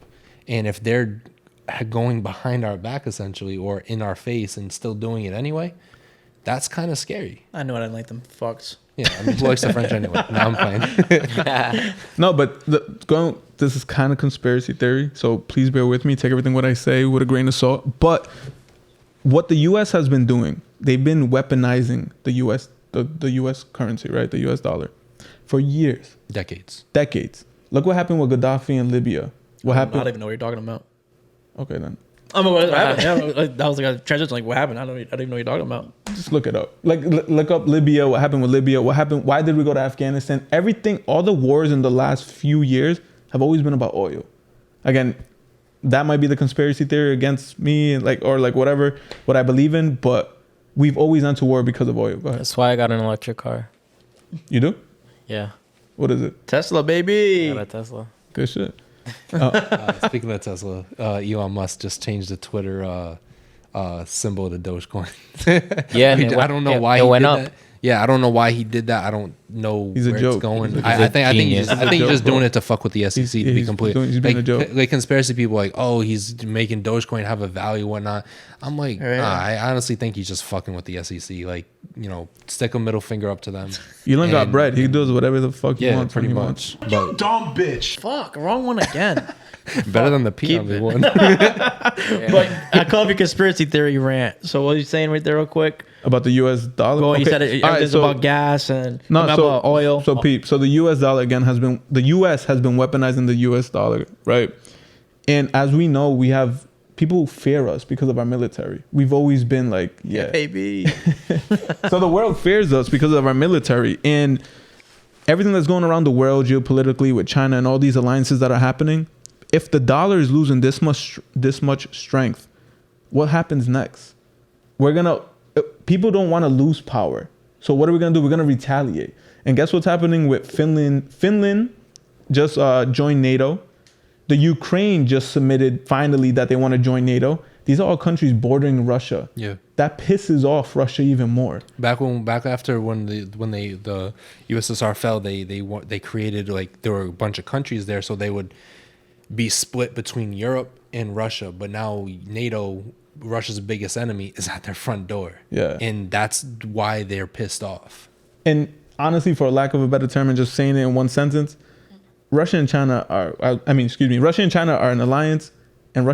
And if they're going behind our back, essentially, or in our face and still doing it anyway, that's kind of scary. I know I didn't like them fucks. Yeah, I mean, who likes the French anyway? No, I'm playing. No, but this is kind of conspiracy theory, so please bear with me. Take everything what I say with a grain of salt. But what the U.S. has been doing, they've been weaponizing the U.S. the U.S. currency, right? The U.S. dollar for years. Decades. Look what happened with Gaddafi in Libya. What I happened? don't even know what you're talking about. Okay, then. What happened? Yeah, that was like a transition. Like, what happened? I don't even know what you're talking about. Just look it up. Like, look up Libya. What happened with Libya? What happened? Why did we go to Afghanistan? Everything, all the wars in the last few years have always been about oil. Again, that might be the conspiracy theory against me, or whatever, what I believe in. But we've always gone to war because of oil. Go ahead. That's why I got an electric car. You do? Yeah, What is it? Tesla, baby. I got a Tesla. Good shit. Speaking of Tesla, Elon Musk just changed the Twitter symbol to Dogecoin. Yeah, and I don't know why it he went did up. that. Yeah, I don't know why he did that. I don't know He's a where joke. it's going. He's I think genius. he's just doing it to fuck with the SEC. To be he's complete, he's being a joke. Like conspiracy people, like, oh, he's making Dogecoin have a value, whatnot. I'm like, Right. nah, I honestly think he's just fucking with the SEC. Like, stick a middle finger up to them. Elon got And- bread. He does whatever the fuck he Yeah, wants. pretty when he much. wants. But Dumb bitch. Fuck, wrong one again. better than the peon Keep it. one. But I call it a conspiracy theory rant. So what are you saying right there, real quick? About the U.S. dollar. Well, you Okay. said it, All right, everything's so- about gas and No, about oil. So Pete, so the U.S. dollar again has been weaponizing the U.S. dollar, right? And as we know, we have people fear us because of our military. We've always been like, yeah. Baby. So the world fears us because of our military, and everything that's going around the world geopolitically with China and all these alliances that are happening. If the dollar is losing this much strength, what happens next? People don't want to lose power. So what are we gonna do? We're gonna retaliate. And guess what's happening with Finland? Finland just joined NATO. The Ukraine just submitted finally that they want to join NATO. These are all countries bordering Russia. Yeah. That pisses off Russia even more. Back after when the USSR fell, they created, like, there were a bunch of countries there, so they would be split between Europe and Russia. But now NATO, Russia's biggest enemy, is at their front door. Yeah. And that's why they're pissed off. And honestly, for lack of a better term and just saying it in one sentence, Russia and China are an alliance, and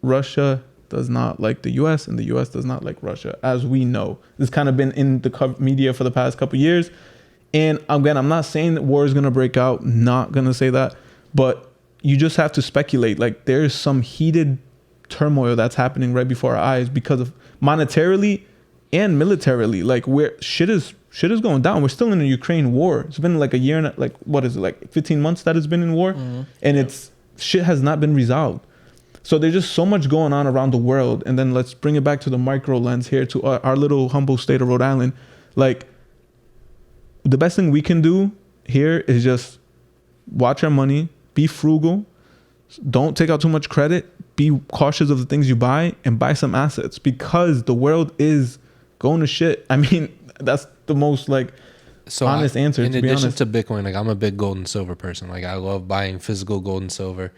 Russia does not like the US, and the US does not like Russia, as we know. This kind of been in the media for the past couple of years. And again, I'm not saying that war is going to break out, not going to say that, but you just have to speculate. Like, there's some heated turmoil that's happening right before our eyes because of monetarily and militarily, like, where shit is going down. We're still in a Ukraine war. It's been like a year and like, what is it, like 15 months that it's been in war, and shit has not been resolved. So there's just so much going on around the world. And then let's bring it back to the micro lens here, to our little humble state of Rhode Island. Like, the best thing we can do here is just watch our money, be frugal, don't take out too much credit, be cautious of the things you buy, and buy some assets, because the world is going to shit. I mean, that's the most honest answer. In addition to Bitcoin, like, I'm a big gold and silver person. Like, I love buying physical gold and silver.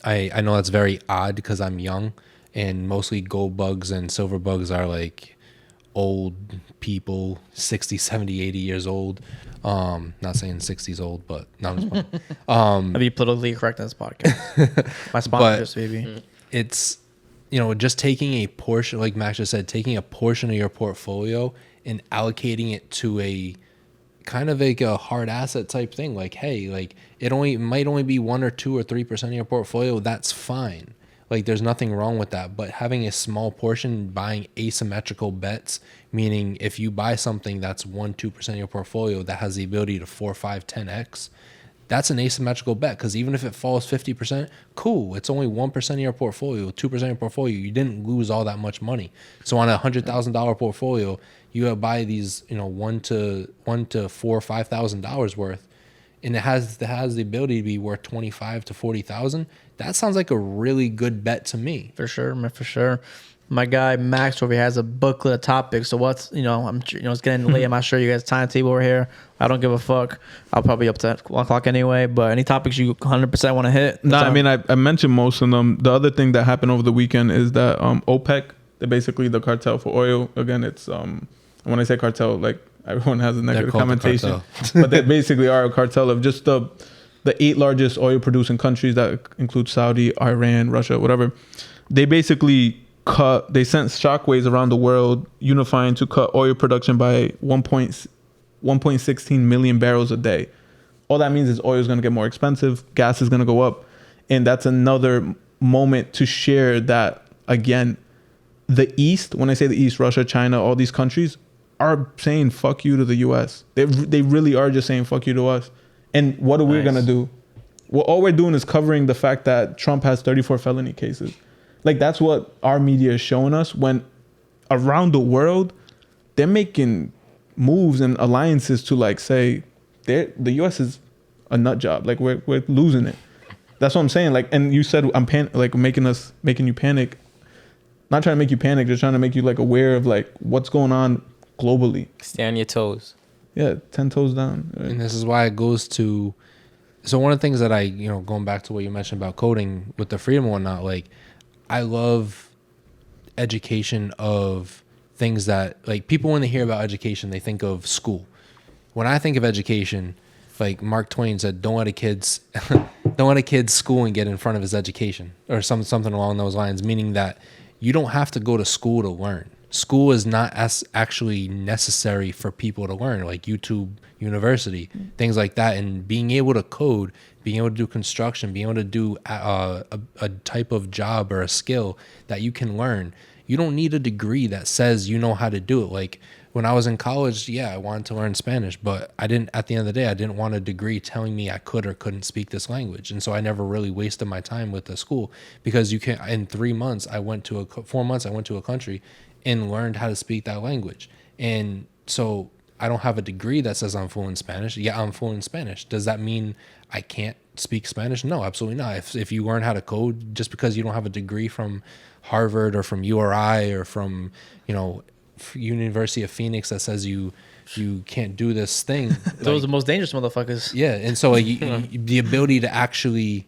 I know that's very odd because I'm young, and mostly gold bugs and silver bugs are like old people, 60, 70, 80 years old. Not saying 60's old, but not as well. I'll be politically correct in this podcast. My sponsors, baby. It's, just taking a portion, like Max just said, taking a portion of your portfolio and allocating it to a kind of like a hard asset type thing. Like, hey, like, it might only be 1 or 2 or 3% of your portfolio. That's fine. Like, there's nothing wrong with that. But having a small portion, buying asymmetrical bets, meaning if you buy something that's 1-2% of your portfolio that has the ability to 4, 5, 10x, that's an asymmetrical bet, because even if it falls 50%, cool. It's only 1% of your portfolio, 2% of your portfolio. You didn't lose all that much money. So on a $100,000 portfolio, you buy these, $1,000 to $4,000 or $5,000 worth, and it has the ability to be worth $25,000 to $40,000. That sounds like a really good bet to me. For sure, man, for sure. My guy Max over here has a booklet of topics. So what's it's getting late. I'm not sure you guys' timetable over here. I don't give a fuck. I'll probably be up to 1 o'clock anyway. But any topics you 100% want to hit? No, I mean, I mentioned most of them. The other thing that happened over the weekend is that OPEC, they're basically the cartel for oil. Again, it's when I say cartel, like, everyone has a negative connotation, but they basically are a cartel of just the 8 largest oil producing countries that include Saudi, Iran, Russia, whatever. They basically they sent shockwaves around the world, unifying to cut oil production by 1.16 million barrels a day. All that means is oil is going to get more expensive, gas is going to go up, and that's another moment to share that, again, the East, when I say the East, Russia, China, all these countries are saying fuck you to the US. They really are just saying fuck you to us. And what are we going to do? Well, all we're doing is covering the fact that Trump has 34 felony cases. Like, that's what our media is showing us, when around the world, they're making moves and alliances to, like, say the US is a nut job. Like, we're losing it. That's what I'm saying. Like, and you said I'm making you panic. Not trying to make you panic, just trying to make you, like, aware of, like, what's going on globally. Stay on your toes. Yeah, 10 toes down. Right? And this is why it goes to, so one of the things that I, going back to what you mentioned about coding with the freedom and whatnot, like, I love education of things that, like, people, when they hear about education, they think of school. When I think of education, like Mark Twain said, don't let a kid's school and get in front of his education, or something along those lines, meaning that you don't have to go to school to learn. School is not as actually necessary for people to learn, like YouTube University, things like that. And being able to code being able to do construction, being able to do a type of job or a skill that you can learn. You don't need a degree that says you know how to do it. Like when I was in college, yeah, I wanted to learn Spanish, but I didn't, at the end of the day, I didn't want a degree telling me I could or couldn't speak this language. And so I never really wasted my time with the school, because you can, in 4 months, I went to a country and learned how to speak that language. And so I don't have a degree that says I'm fluent in Spanish. Yeah, I'm fluent in Spanish. Does that mean I can't speak Spanish? No, absolutely not. If you learn how to code, just because you don't have a degree from Harvard or from URI or from, University of Phoenix that says you can't do this thing. Those are the most dangerous motherfuckers. Yeah, and so the ability to actually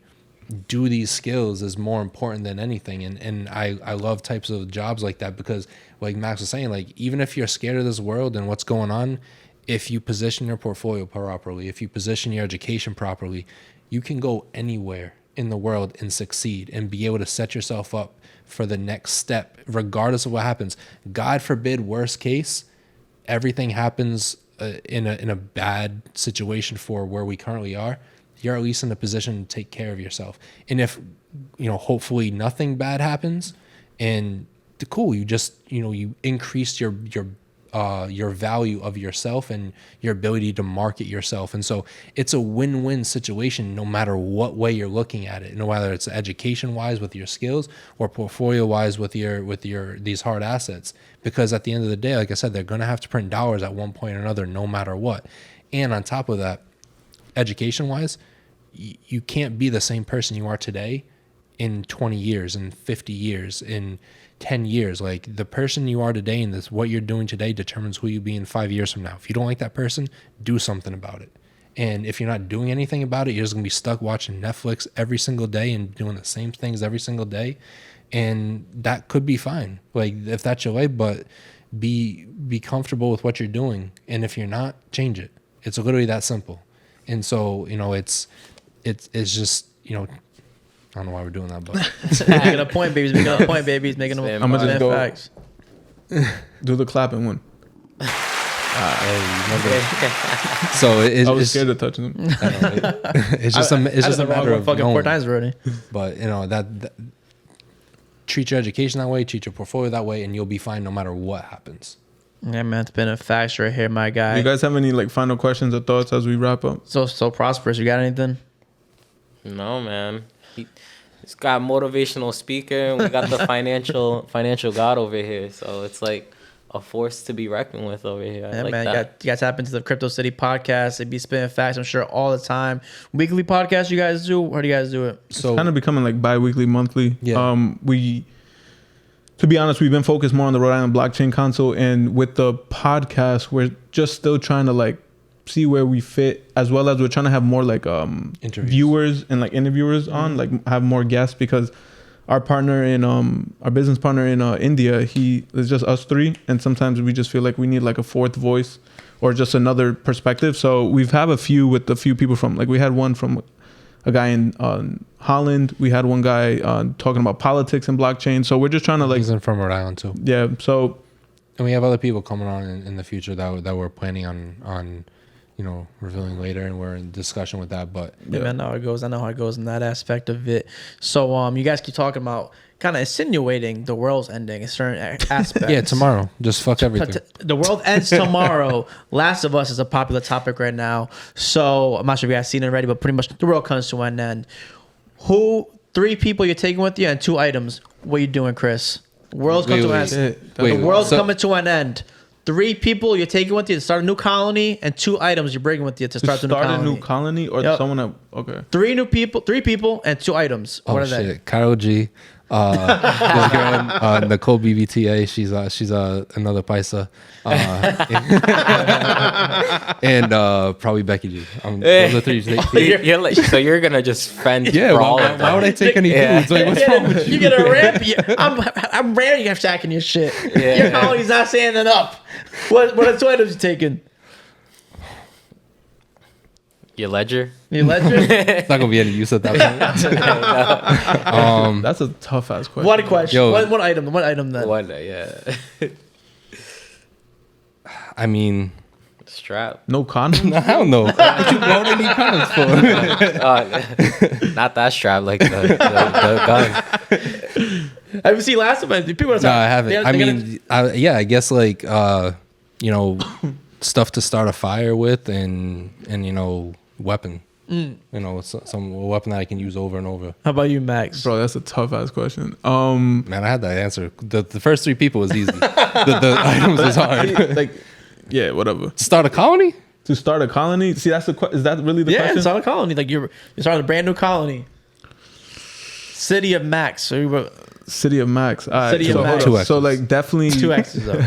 do these skills is more important than anything. And I love types of jobs like that, because like Max was saying, like, even if you're scared of this world and what's going on, if you position your portfolio properly, if you position your education properly, you can go anywhere in the world and succeed and be able to set yourself up for the next step, regardless of what happens. God forbid, worst case, everything happens in a bad situation for where we currently are. You're at least in a position to take care of yourself. And if, hopefully nothing bad happens, and cool, you just, you increase your value of yourself and your ability to market yourself. And so it's a win-win situation no matter what way you're looking at it, no whether it's education wise with your skills or portfolio wise with your these hard assets. Because at the end of the day, like I said, they're going to have to print dollars at one point or another, no matter what. And on top of that, education wise, you can't be the same person you are today in 20 years, in 50 years, in 10 years. Like, the person you are today and what you're doing today determines who you'll be in 5 years from now. If you don't like that person, do something about it. And if you're not doing anything about it, you're just gonna be stuck watching Netflix every single day and doing the same things every single day. And that could be fine, like, if that's your way, but be comfortable with what you're doing. And if you're not, change it. It's literally that simple. And so, it's just, I don't know why we're doing that, but Making a point, babies. Making a point, babies. Making a point. I'm gonna just go Facts. do the clapping one. so I was it's scared of touching them. it's just a matter of fucking knowing. 4 times already. But that treat your education that way, treat your portfolio that way, and you'll be fine no matter what happens. Yeah, man, it's been a fact right here, my guy. You guys have any final questions or thoughts as we wrap up? So prosperous. You got anything? No, man. He's got motivational speaker, and we got the financial god over here. So it's like a force to be reckoned with over here. I like man. that. You guys tap into the Crypto City podcast. They be spitting facts, I'm sure, all the time. Weekly podcast you guys do? How do you guys do it? So Kind of becoming like bi-weekly, monthly. Yeah. To be honest, we've been focused more on the Rhode Island Blockchain Council, and with the podcast, we're just still trying to see where we fit, as well as we're trying to have more viewers and interviewers on, have more guests, because our partner in our business partner in India, it's just us three, and sometimes we just feel like we need a fourth voice or just another perspective. So we've have a few with a few people from we had one from a guy in Holland. We had one guy talking about politics and blockchain. So we're just trying to he's from Rhode Island too. Yeah. So, and we have other people coming on in the future that we're planning on revealing later, and we're in discussion with that. But yeah, man, I know how it goes. I know how it goes in that aspect of it. So you guys keep talking about kind of insinuating the world's ending in certain aspects. Yeah, tomorrow. Just fuck everything. The world ends tomorrow. Last of Us is a popular topic right now. So I'm not sure if you guys seen it already, but pretty much the world comes to an end. 3 people you're taking with you and 2 items. What are you doing, Chris? The world's coming to an end. The world's coming to an end. 3 people you're taking with you to start a new colony, and 2 items you're bringing with you to start a new colony, or someone that, okay. 3 people and 2 items. What are they? Karol G. This girl, Nicole BBTA, she's another paisa, and probably Becky G. Those are 3. So you're gonna just fend Yeah, for all of them. why would I take any dudes? What's wrong with you? You get a ramp. I'm rare. You have stacking your shit. Yeah. Your colony's not standing up. What are 2 items you taking? Your ledger. Your ledger. It's not gonna be any use at that point. That's a tough ass question. One question. Yo. One item then. Yeah. I mean, Strap. No condom. I don't know. What you need condoms for? Not that strap, like the gun. Have you seen last one? People are No, I haven't. I guess like you know, stuff to start a fire with, and you know, weapon. You know, some weapon that I can use over and over. How about you, Max? Bro, that's a tough ass question. Man, I had that answer. The first three people was easy. the items was hard. Like, yeah, whatever. Start a colony? To start a colony? See, that's the is that really the Yeah, question? it's not a colony. Like you're starting a brand new colony. City of Max. So City of Max. All right, City of so, Max. hold up. Two So X's. like definitely two X's though.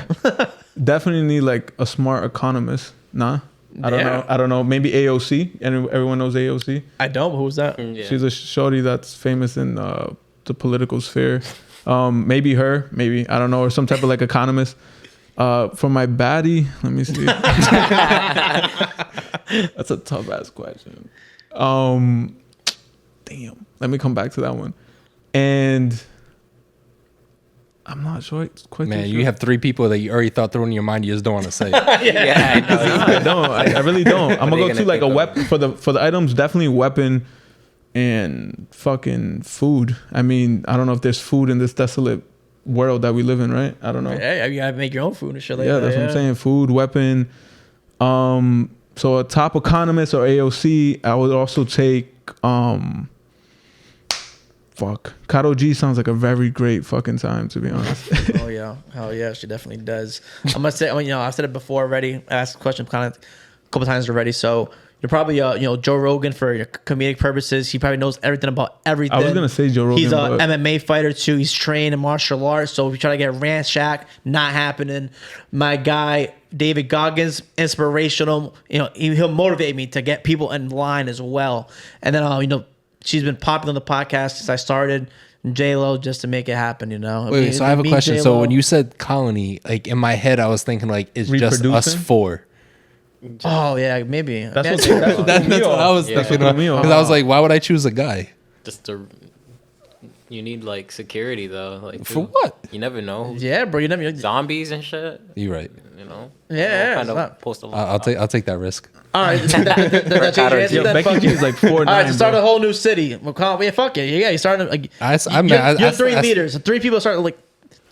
definitely need like a smart economist. Nah. Yeah. I don't know. Maybe AOC. And everyone knows AOC. I don't. But who's that? Yeah. She's a shorty that's famous in the political sphere. Maybe her. Maybe I don't know, or some type of like economist. For my baddie, let me see. That's a tough ass question. Damn. Let me come back to that one. And I'm not sure. It's quite Man, too you sure. have three people that you already thought through in your mind. You just don't want to say. Yeah, I know. I don't. I really don't. I'm What gonna are go you to like a gonna weapon for the items. Definitely weapon and fucking food. I mean, I don't know if there's food in this desolate world that we live in, right? I don't know. Hey, you gotta make your own food and shit like Yeah, that. that's what I'm saying. Food, weapon. So a top economist or AOC, I would also take Karol G sounds like a very great fucking time, to be honest. Oh yeah, hell yeah, she definitely does. I'm gonna say, I mean, you know, I've said it before already. I asked the question kind of a couple times already. So you're probably, you know, Joe Rogan for your comedic purposes. He probably knows everything about everything. I was gonna say Joe Rogan. He's a but MMA fighter too. He's trained in martial arts. So if you try to get Rand Shack, not happening. My guy David Goggins, inspirational. You know, he'll motivate me to get people in line as well. And then you know, she's been popular on the podcast since I started. J-Lo, just to make it happen, you know. Wait, so I have a Me, question. J-Lo. So when you said colony, like in my head, I was thinking like it's just us Reproducing? four. Oh yeah, maybe. that's what That's what I was Yeah. thinking. That's what me off. Because I was like, why would I choose a guy? Just to, you need like security though. Like For what? You never know. Yeah, bro. You never. Zombies and shit. You're right. You know. Yeah, Kind it's of not- post a I'll take that risk. All right, that change your answer Yo, then? Becky Fuck G it. is like 4'9". All right, to start bro. a whole new city. Well, yeah, fuck it. Yeah, you started. Like, you're three leaders. Three people started like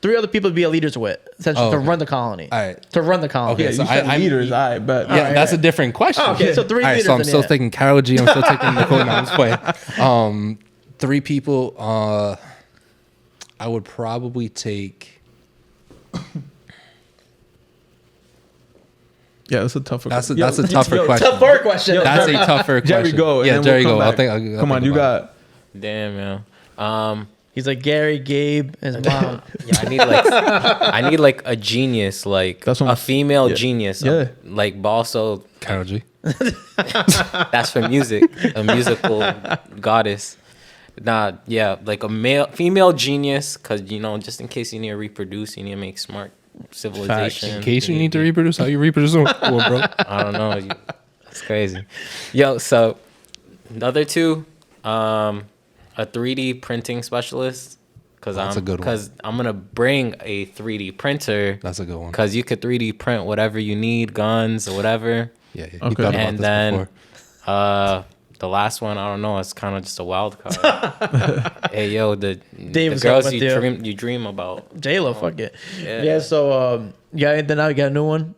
3 other people to be leaders with, essentially, Oh, to okay. run the colony. All right. To run the colony. Okay, Yeah, so you said I'm- leaders. I bet. Yeah, right, that's right. a different question. Oh, okay, so 3 All right, leaders. so I'm then, still yeah. taking Karol G. I'm still taking Nicole. No, I'm just playing. 3 people. I would probably take. Yeah, that's a tougher. That's a tougher question. Tougher question. That's a tougher question. Jerry, go. and Yeah, then Jerry, we'll go. come I'll back. think. Come on, you got. Damn, yeah. He's like Gary, Gabe, his mom. Yeah, I need like a genius, like That's what a I'm- female yeah. genius. Yeah. Like, but also Karol G. that's for music, a musical goddess. Nah, yeah, like a female genius, cause you know, just in case you need to reproduce, you need to make smart civilization. In case you need to reproduce, how you reproduce, bro? I don't know. That's crazy. Yo, so the other 2, a 3D printing specialist, cause That's a good one. Cause I'm gonna bring a 3D printer. That's a good one. Cause you could 3D print whatever you need, guns or whatever. Yeah, you Okay. thought about And this then before. the last one, I don't know. It's kind of just a wild card. Hey, yo, the Dave's girls up with you. you dream about. J-Lo, fuck it. Yeah. Yeah, so, yeah, then now you got a new one.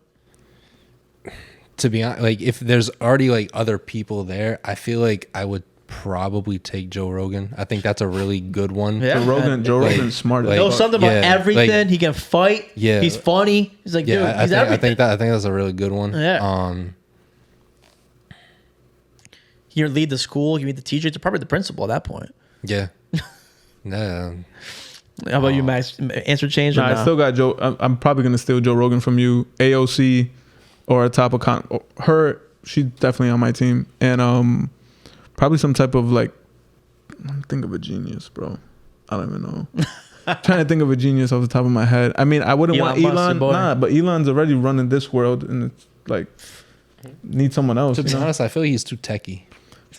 To be honest, like if there's already like other people there, I feel like I would probably take Joe Rogan. I think that's a really good one. Yeah. Joe Like- Rogan's smart. like- as Knows fuck. something about Yeah, everything. like- He can fight. Yeah. He's funny. He's like, dude, Yeah, I he's think everything. I think that's a really good one. Yeah. He can lead the school. He can be the teacher. He's probably the principal at that point. Yeah. Yeah. How about you, Max? Answer change or Nah, I no? still got Joe. I'm probably gonna steal Joe Rogan from you. AOC or a top of her. She's definitely on my team, and probably some type of like. Think of a genius, bro. I don't even know. Trying to think of a genius off the top of my head. I mean, I wouldn't want Elon Musk, Elon. your boy. Nah, but Elon's already running this world, and it's like need someone else. To be you know? honest, I feel like he's too techie.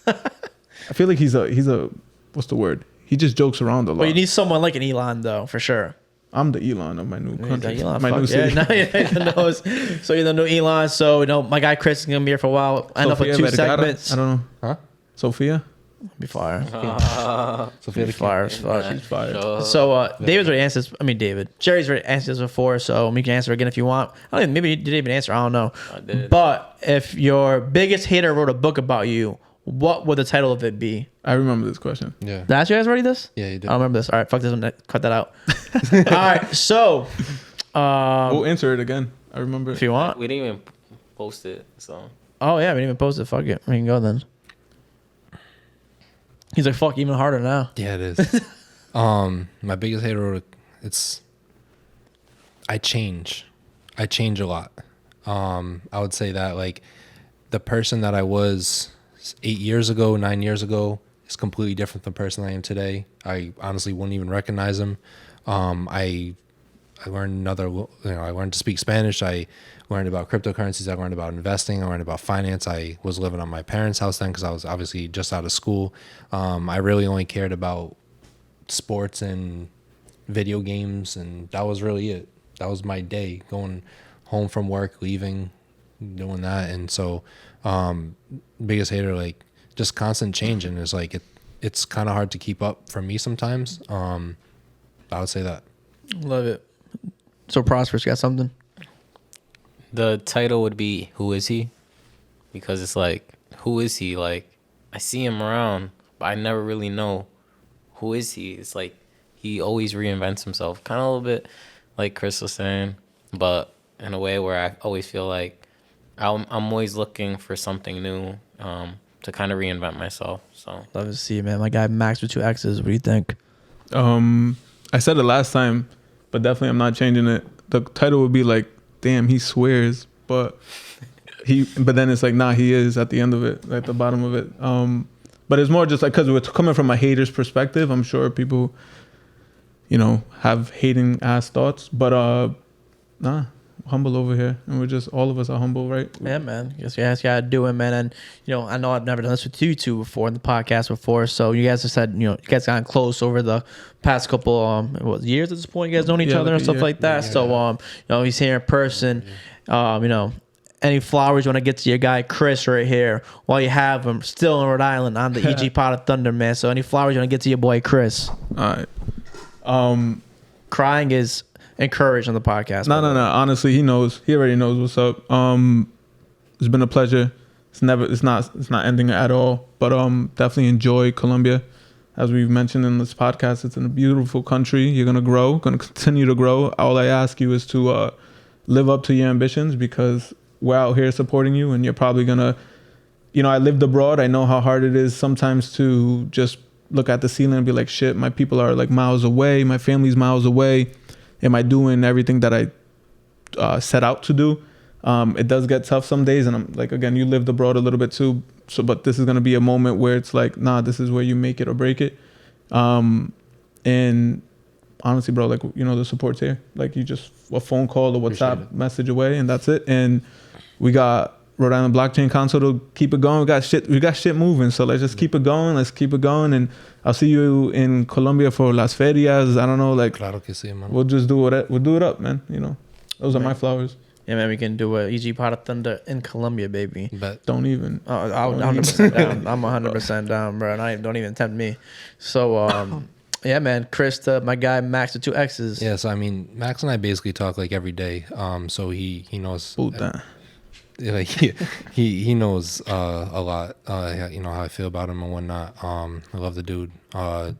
I feel like he's a what's the word? He just jokes around a lot. Well, you need someone like an Elon, though, for sure. I'm the Elon of my new country. Elon, my fuck new yeah. city. Now you know, so you're the new Elon. So my guy Chris is gonna be here for a while. I know for Sofia 2 Vergara? segments. I don't know. Huh? Sophia? Be fire. Sophia Be fire. as fuck. She's fired. So David's already answered. David. Jerry's already answered this before, so we can answer again if you want. I don't even, maybe you didn't even answer. I don't know. I did. But if your biggest hater wrote a book about you, what would the title of it be? I remember this question. Yeah. Did I ask you guys already this? Yeah, you did. I don't remember this. All right, fuck this one. Cut that out. All right, so We'll answer it again. I remember. if you want. We didn't even post it, so Oh yeah, we didn't even post it. Fuck it. We can go then. He's like, fuck, even harder now. Yeah, it is. My biggest hater, it's I change a lot. I would say that like the person that I was 8 years ago, 9 years ago is completely different from the person I am today. I honestly wouldn't even recognize him. I learned I learned to speak Spanish. I learned about cryptocurrencies. I learned about investing. I learned about finance. I was living on my parents' house then because I was obviously just out of school. I really only cared about sports and video games, and that was really it. That was my day, going home from work, leaving, doing that. And so biggest hater, like just constant changing is like it's kind of hard to keep up for me sometimes. I would say that. Love it. So Prosperous got something? the title would be "Who is he?" Because it's like, who is he? Like, I see him around, but I never really know who is he. It's like he always reinvents himself, kind of a little bit like Chris was saying, but in a way where I always feel like I'm always looking for something new to kind of reinvent myself. So Love to see it, man. My guy Max with 2 X's. What do you think? I said it last time, but definitely I'm not changing it. The title would be like, damn, he swears, but then it's like, nah, he is at the end of it, at the bottom of it. But it's more just like, because we're coming from a hater's perspective, I'm sure people, have hating ass thoughts, but nah, humble over here, and we're just, all of us are humble, right? Yeah, man. Guess you guys gotta do it, man. And I know I've never done this with you two before in the podcast before. So you guys have said, you guys gotten close over the past couple years at this point. You guys known each other and stuff like that. So he's here in person. Any flowers you want to get to your guy Chris right here while you have him still in Rhode Island on the EG Pot of Thunder, man. So any flowers you want to get to your boy Chris? All right. Crying is encouraged on the podcast. No. Honestly, he knows. He already knows what's up. It's been a pleasure. It's not ending at all. But definitely enjoy Colombia. As we've mentioned in this podcast, it's in a beautiful country. You're gonna grow, gonna continue to grow. All I ask you is to live up to your ambitions, because we're out here supporting you, and you're probably gonna, I lived abroad. I know how hard it is sometimes to just look at the ceiling and be like, shit, my people are like miles away. My family's miles away. Am I doing everything that I set out to do? It does get tough some days, and I'm like, again, you lived abroad a little bit too. So, but this is gonna be a moment where it's like, nah, this is where you make it or break it. And honestly, bro, like, the support's here. Like, you just a phone call or WhatsApp message away, and that's it. And we got Rhode Island Blockchain Council to keep it going. We got shit moving. So let's just keep it going. Let's keep it going. And I'll see you in Colombia for Las Ferias. I don't know, like, Claro que sí, man. we'll just do it. We'll do it up, man. Those are my flowers. Yeah, man, we can do a EG Pot of Thunder in Colombia, baby. Bet. Don't even. I'm 100% down. I'm 100% down, bro. And don't even tempt me. So, yeah, man, Chris, my guy Max with 2 X's. Yeah, so I mean, Max and I basically talk like every day. So he knows. Puta. Like he knows a lot. How I feel about him and whatnot. I love the dude. I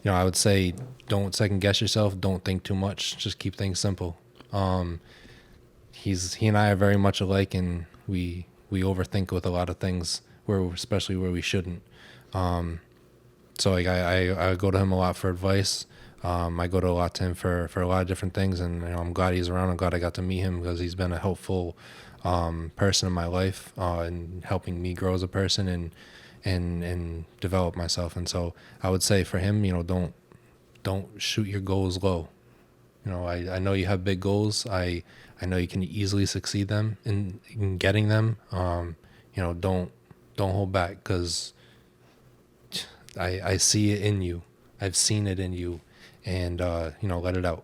would say don't second guess yourself. Don't think too much. Just keep things simple. He and I are very much alike, and we overthink with a lot of things, especially where we shouldn't. So like I go to him a lot for advice. I go to a lot to him for a lot of different things, and I'm glad he's around. I'm glad I got to meet him, because he's been a helpful person in my life, and helping me grow as a person and develop myself. And so I would say for him, don't shoot your goals low. I know you have big goals. I know you can easily succeed them in getting them. Don't hold back, because I see it in you. I've seen it in you, and let it out.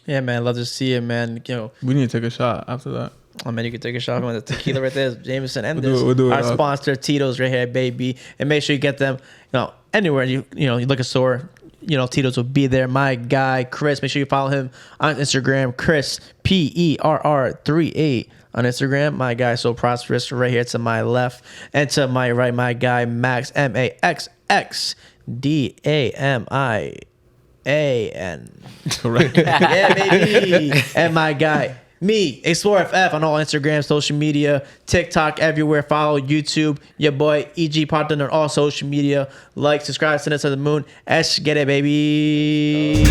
Yeah, man. Love to see it, man. You know, We need to take a shot after that. oh man, you can take a shot from the tequila right there, Jameson, and We'll do it our up. sponsor Tito's right here, baby. And make sure you get them. You know, anywhere you look at a store. You know, Tito's will be there. My guy Chris, make sure you follow him on Instagram, Chris PERR38 on Instagram. My guy So Prosperous right here to my left, and to my right, my guy Max MAXXDAMIAN. Correct. Yeah, baby. And my guy, me, Explore FF on all Instagram, social media, TikTok, everywhere. Follow YouTube, your boy EG Partner on all social media. Like, subscribe, send us to the moon. Get it, baby.